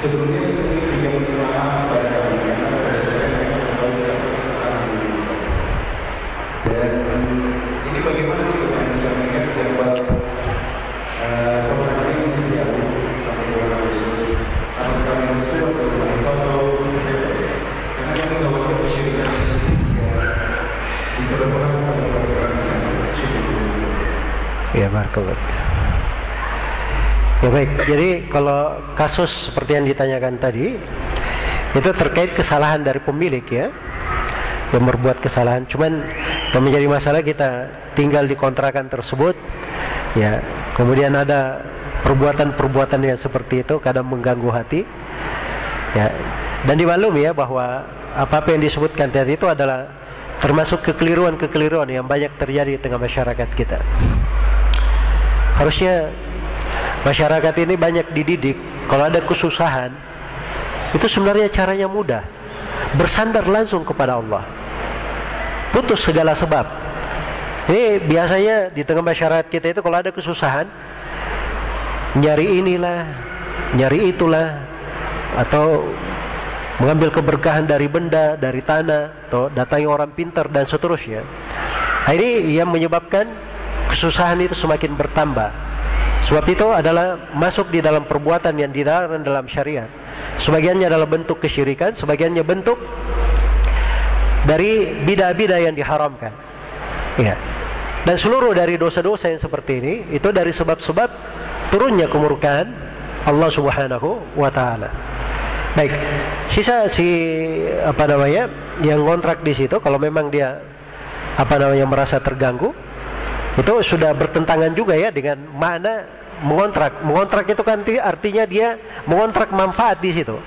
Sebelumnya seperti juga meminta maaf kepada kami karena berdasarkan yang membuat sikap pertentangan di Islam. Dan ini bagaimana sih Bapak bisa mengingat jawab komentar ini masih jauh sampai bulan Agustus. Apakah kami harus keluar dari rumah atau seperti apa sih? Karena kami melakukan kesyirikan sehingga bisa berpengaruh pada kami sama. Ya, barakallah. Ya baik, jadi kalau kasus seperti yang ditanyakan tadi itu terkait kesalahan dari pemilik ya, yang berbuat kesalahan. Cuman yang menjadi masalah kita tinggal di kontrakan tersebut ya, kemudian ada perbuatan-perbuatan yang seperti itu kadang mengganggu hati ya, dan dimaklumi ya bahwa apa-apa yang disebutkan tadi itu adalah termasuk kekeliruan-kekeliruan yang banyak terjadi di tengah masyarakat kita. Harusnya masyarakat ini banyak dididik. Kalau ada kesusahan, itu sebenarnya caranya mudah. Bersandar langsung kepada Allah. Putus segala sebab. Ini biasanya di tengah masyarakat kita itu kalau ada kesusahan, nyari inilah, nyari itulah, atau mengambil keberkahan dari benda, dari tanah, atau datangi orang pintar dan seterusnya. Nah, ini yang menyebabkan kesusahan itu semakin bertambah. Sebab itu adalah masuk di dalam perbuatan yang dilarang dalam syariat. Sebagiannya adalah bentuk kesyirikan, sebagiannya bentuk dari bidah-bidah yang diharamkan. Ya. Dan seluruh dari dosa-dosa yang seperti ini itu dari sebab-sebab turunnya kemurkaan Allah Subhanahu wa taala. Baik. Sisa yang kontrak di situ, kalau memang dia merasa terganggu, itu sudah bertentangan juga ya dengan makna mengontrak. Mengontrak itu kan artinya dia mengontrak manfaat di situ,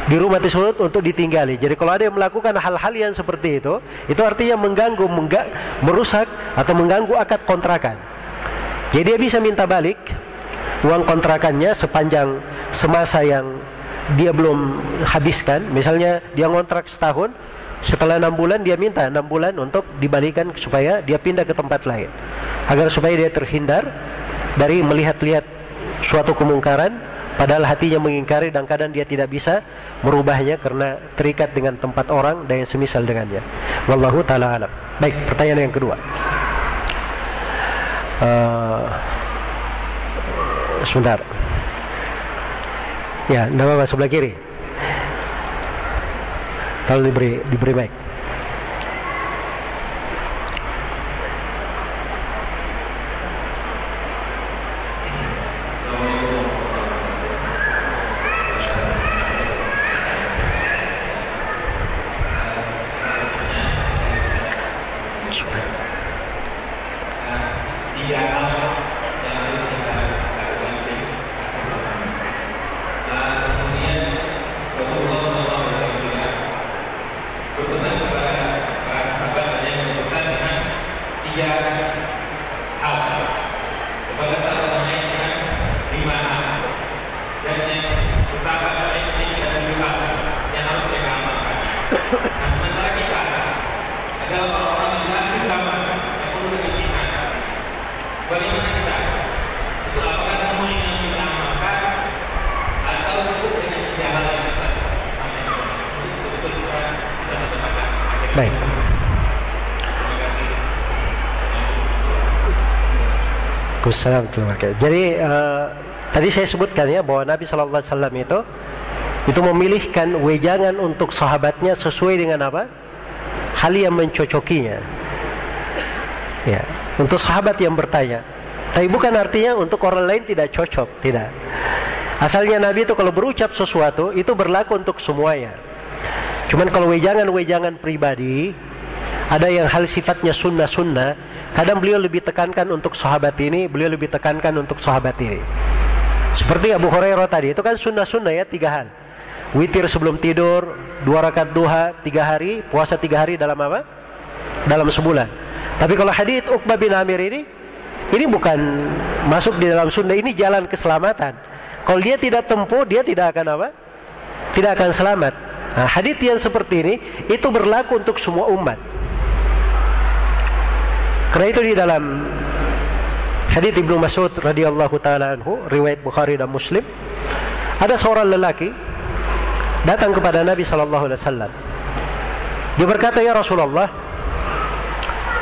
di rumah tersebut untuk ditinggali. Jadi kalau ada yang melakukan hal-hal yang seperti itu artinya mengganggu, merusak atau mengganggu akad kontrakan. Jadi dia bisa minta balik uang kontrakannya sepanjang semasa yang dia belum habiskan. Misalnya dia ngontrak setahun, setelah 6 bulan dia minta 6 bulan untuk dibalikan supaya dia pindah ke tempat lain, agar supaya dia terhindar dari melihat-lihat suatu kemungkaran padahal hatinya mengingkari dan kadang dia tidak bisa merubahnya karena terikat dengan tempat orang dan yang semisal dengannya. Wallahu ta'ala alam. Baik, pertanyaan yang kedua. Sebentar. Ya, nama sebelah kiri. Kalau diberi mic. Baik. Jadi tadi saya sebutkan ya bahwa Nabi Sallallahu Alaihi Wasallam itu memilihkan wejangan untuk sahabatnya sesuai dengan apa? Hal yang mencocokinya. Ya, untuk sahabat yang bertanya. Tapi bukan artinya untuk orang lain tidak cocok, tidak. Asalnya Nabi itu kalau berucap sesuatu itu berlaku untuk semuanya. Cuman kalau wejangan-wejangan pribadi, ada yang hal sifatnya sunnah-sunnah, kadang beliau lebih tekankan untuk sahabat ini, beliau lebih tekankan untuk sahabat ini. Seperti Abu Hurairah tadi, itu kan sunnah-sunnah ya, 3 hal. Witir sebelum tidur, 2 rakaat duha, 3 hari, puasa 3 hari dalam apa? Dalam sebulan. Tapi kalau hadits Uqbah bin Amir ini bukan masuk di dalam sunnah, ini jalan keselamatan. Kalau dia tidak tempuh, dia tidak akan apa? Tidak akan selamat. Nah, hadits yang seperti ini itu berlaku untuk semua umat. Karena itu di dalam hadits Ibnu Mas'ud radhiyallahu taala anhu, riwayat Bukhari dan Muslim, Ada seorang lelaki datang kepada Nabi sallallahu alaihi wasallam. Dia berkata, "Ya Rasulullah,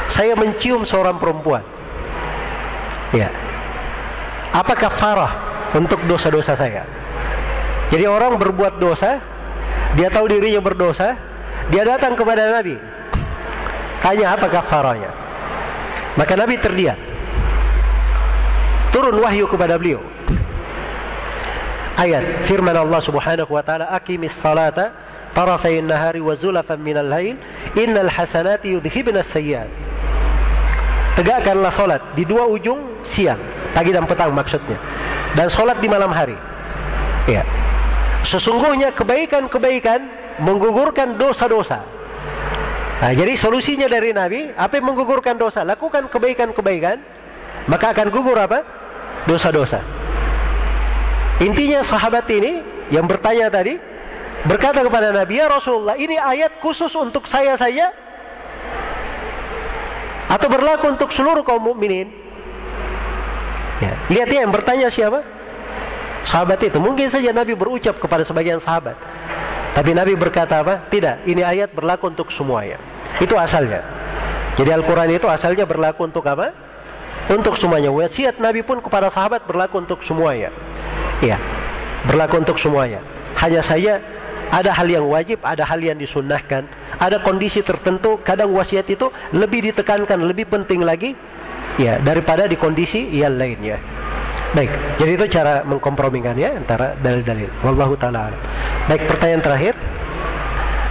saya mencium seorang perempuan. Ya. Apa kafarah untuk dosa-dosa saya?" Jadi orang berbuat dosa, dia tahu dirinya berdosa, dia datang kepada Nabi, tanya apa kafarahnya. Maka Nabi terdiam. Turun wahyu kepada beliau. Ayat firman Allah Subhanahu wa taala, "Aqimis salata tarafayn nahari wa zulafan minal lail, innal hasanati yudhhibnas sayyi'at." Tegakkanlah salat di dua ujung siang, pagi dan petang maksudnya, dan salat di malam hari. Ya. Sesungguhnya kebaikan-kebaikan menggugurkan dosa-dosa. Nah, jadi solusinya dari Nabi, apa yang menggugurkan dosa? Lakukan kebaikan-kebaikan, maka akan gugur apa? Dosa-dosa. Intinya sahabat ini yang bertanya tadi berkata kepada Nabi, "Ya Rasulullah, ini ayat khusus untuk saya saja atau berlaku untuk seluruh kaum mukminin?" Ya, lihat ya, yang bertanya siapa? Sahabat itu. Mungkin saja Nabi berucap kepada sebagian sahabat, tapi Nabi berkata apa? Tidak, ini ayat berlaku untuk semuanya. Itu asalnya. Jadi Al-Quran itu asalnya berlaku untuk apa? Untuk semuanya. Wasiat Nabi pun kepada sahabat berlaku untuk semuanya. Ya, berlaku untuk semuanya. Hanya saja ada hal yang wajib, ada hal yang disunnahkan, ada kondisi tertentu. Kadang wasiat itu lebih ditekankan, lebih penting lagi, ya, daripada di kondisi yang lainnya. Baik, jadi itu cara mengkompromikan ya antara dalil-dalil. Wallahu ta'ala alam. Baik, pertanyaan terakhir.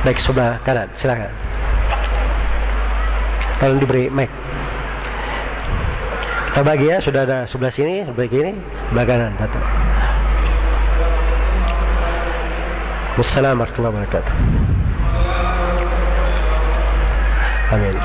Baik, sebelah kanan, silakan. Tolong diberi mic. Kita bagi ya, sudah ada sebelah sini, sebelah kiri, sebelah kanan. Wassalamualaikum warahmatullahi wabarakatuh. Amin.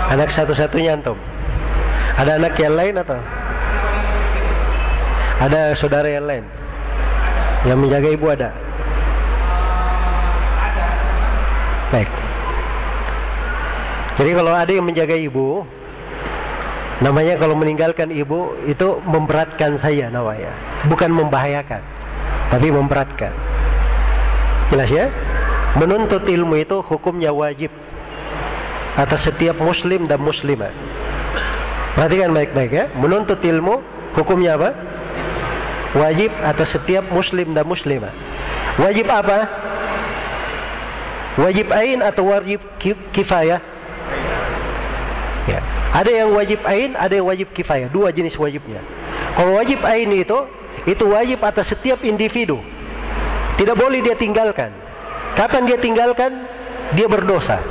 Anak satu-satunya antum? Ada anak yang lain atau ada saudara yang lain yang menjaga ibu? Ada? Baik. Jadi kalau ada yang menjaga ibu, namanya kalau meninggalkan ibu itu memberatkan saya namanya. Bukan membahayakan, tapi memberatkan. Jelas ya? Menuntut ilmu itu hukumnya wajib atas setiap muslim dan muslimah. Perhatikan baik-baik ya. Menuntut ilmu hukumnya apa? Wajib atas setiap muslim dan muslimah. Wajib apa? Wajib ain atau wajib kifayah? Ya. Ada yang wajib ain, ada yang wajib kifayah. Dua jenis wajibnya. Kalau wajib ain itu wajib atas setiap individu. Tidak boleh dia tinggalkan. Kapan dia tinggalkan, dia berdosa.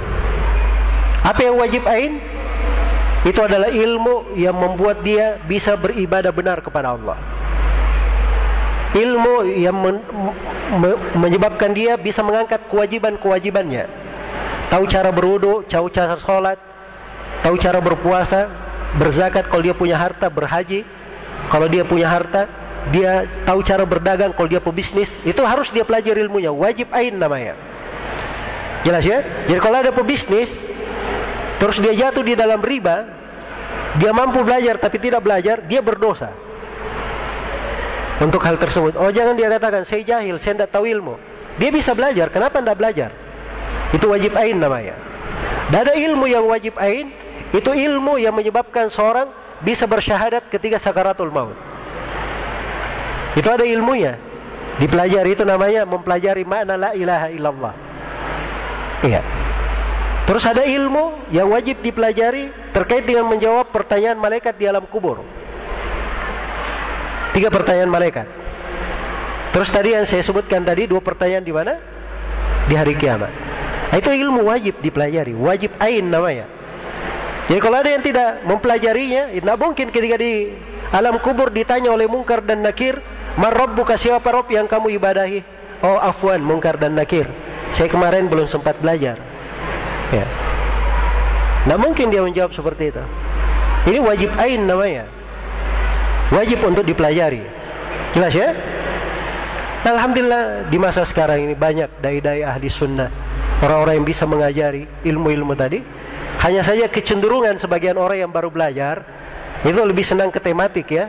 Apa yang wajib ain? Itu adalah ilmu yang membuat dia bisa beribadah benar kepada Allah. Ilmu yang menyebabkan dia bisa mengangkat kewajiban-kewajibannya. Tahu cara berwudu, tahu cara sholat, tahu cara berpuasa, berzakat kalau dia punya harta, berhaji kalau dia punya harta, dia tahu cara berdagang kalau dia pebisnis. Itu harus dia pelajari ilmunya. Wajib ain namanya. Jelas ya? Jadi kalau ada pebisnis terus dia jatuh di dalam riba, dia mampu belajar tapi tidak belajar, dia berdosa untuk hal tersebut. Oh, jangan dia katakan saya jahil, saya tidak tahu ilmu. Dia bisa belajar, kenapa tidak belajar? Itu wajib ain namanya. Dan ada ilmu yang wajib ain, itu ilmu yang menyebabkan seorang bisa bersyahadat ketika sakaratul maut. Itu ada ilmunya, dipelajari. Itu namanya mempelajari makna la ilaha illallah. Iya. Terus ada ilmu yang wajib dipelajari terkait dengan menjawab pertanyaan malaikat di alam kubur. 3 pertanyaan malaikat. Terus tadi yang saya sebutkan tadi 2 pertanyaan di mana? Di hari kiamat. Itu ilmu wajib dipelajari, wajib ain namanya. Jadi kalau ada yang tidak mempelajarinya, tidak mungkin ketika di alam kubur ditanya oleh Munkar dan Nakir, "Man rabbuka, siapa Rabb yang kamu ibadahi?" "Oh afwan Munkar dan Nakir, saya kemarin belum sempat belajar." Ya. Nah mungkin dia menjawab seperti itu. Ini wajib ain namanya. wajib untuk dipelajari. Jelas ya? Alhamdulillah di masa sekarang ini banyak dai-dai ahli sunnah, orang-orang yang bisa mengajari ilmu-ilmu tadi. Hanya saja kecenderungan sebagian orang yang baru belajar itu lebih senang ke tematik ya,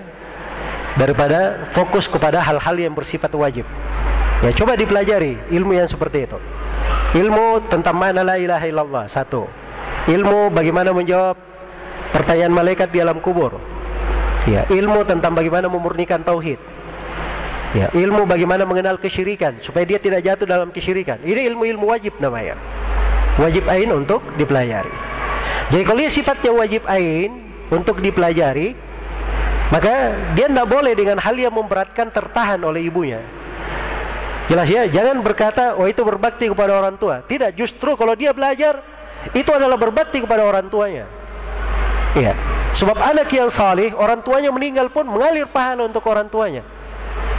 daripada fokus kepada hal-hal yang bersifat wajib. Ya, coba dipelajari ilmu yang seperti itu. Ilmu tentang makna la ilaha illallah, satu. Ilmu bagaimana menjawab pertanyaan malaikat di alam kubur. Ya, ilmu tentang bagaimana memurnikan tauhid. Ya, ilmu bagaimana mengenal kesyirikan supaya dia tidak jatuh dalam kesyirikan. Ini ilmu-ilmu wajib namanya. Wajib ain untuk dipelajari. Jadi kalau dia sifatnya wajib ain untuk dipelajari, maka dia tidak boleh dengan hal yang memberatkan tertahan oleh ibunya. Jelas ya? Jangan berkata, oh itu berbakti kepada orang tua. Tidak, justru kalau dia belajar, itu adalah berbakti kepada orang tuanya. Iya. Sebab anak yang salih, orang tuanya meninggal pun mengalir pahala untuk orang tuanya.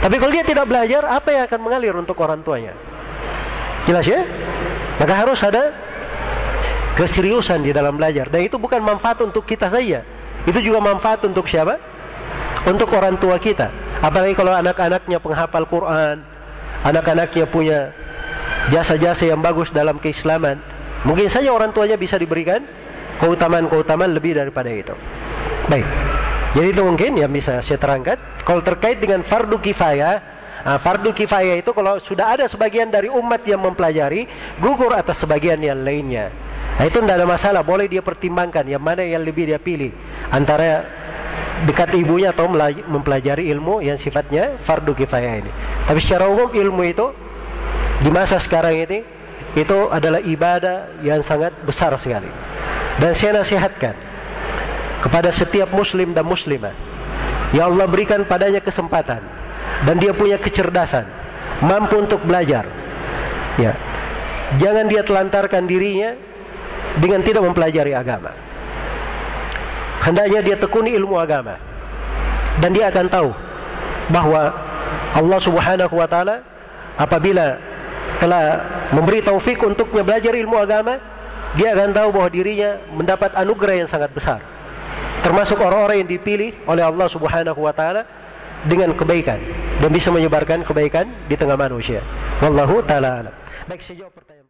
Tapi kalau dia tidak belajar, apa yang akan mengalir untuk orang tuanya? Jelas ya? Maka harus ada keseriusan di dalam belajar. Dan itu bukan manfaat untuk kita saja, itu juga manfaat untuk siapa? Untuk orang tua kita. Apalagi kalau anak-anaknya penghafal Quran, anak-anaknya punya jasa-jasa yang bagus dalam keislaman, mungkin saja orang tuanya bisa diberikan keutamaan-keutamaan lebih daripada itu. Baik, jadi itu mungkin yang bisa saya terangkan. Kalau terkait dengan fardu kifayah, fardu kifayah itu kalau sudah ada sebagian dari umat yang mempelajari, gugur atas sebagian yang lainnya. Nah, itu tidak ada masalah, boleh dia pertimbangkan yang mana yang lebih dia pilih, antara dekat ibunya atau mempelajari ilmu yang sifatnya fardu kifayah ini. Tapi secara umum ilmu itu di masa sekarang ini itu adalah ibadah yang sangat besar sekali. Dan saya nasihatkan kepada setiap muslim dan muslimah, ya Allah berikan padanya kesempatan dan dia punya kecerdasan, mampu untuk belajar. Ya, jangan dia telantarkan dirinya dengan tidak mempelajari agama. Hendaknya dia tekuni ilmu agama, dan dia akan tahu bahwa Allah Subhanahu wa Ta'ala apabila telah memberi taufik untuknya belajar ilmu agama, dia akan tahu bahwa dirinya mendapat anugerah yang sangat besar, termasuk orang-orang yang dipilih oleh Allah Subhanahu wa Ta'ala dengan kebaikan dan bisa menyebarkan kebaikan di tengah manusia. Wallahu ta'ala alam. Baik, saya jawab pertanyaan.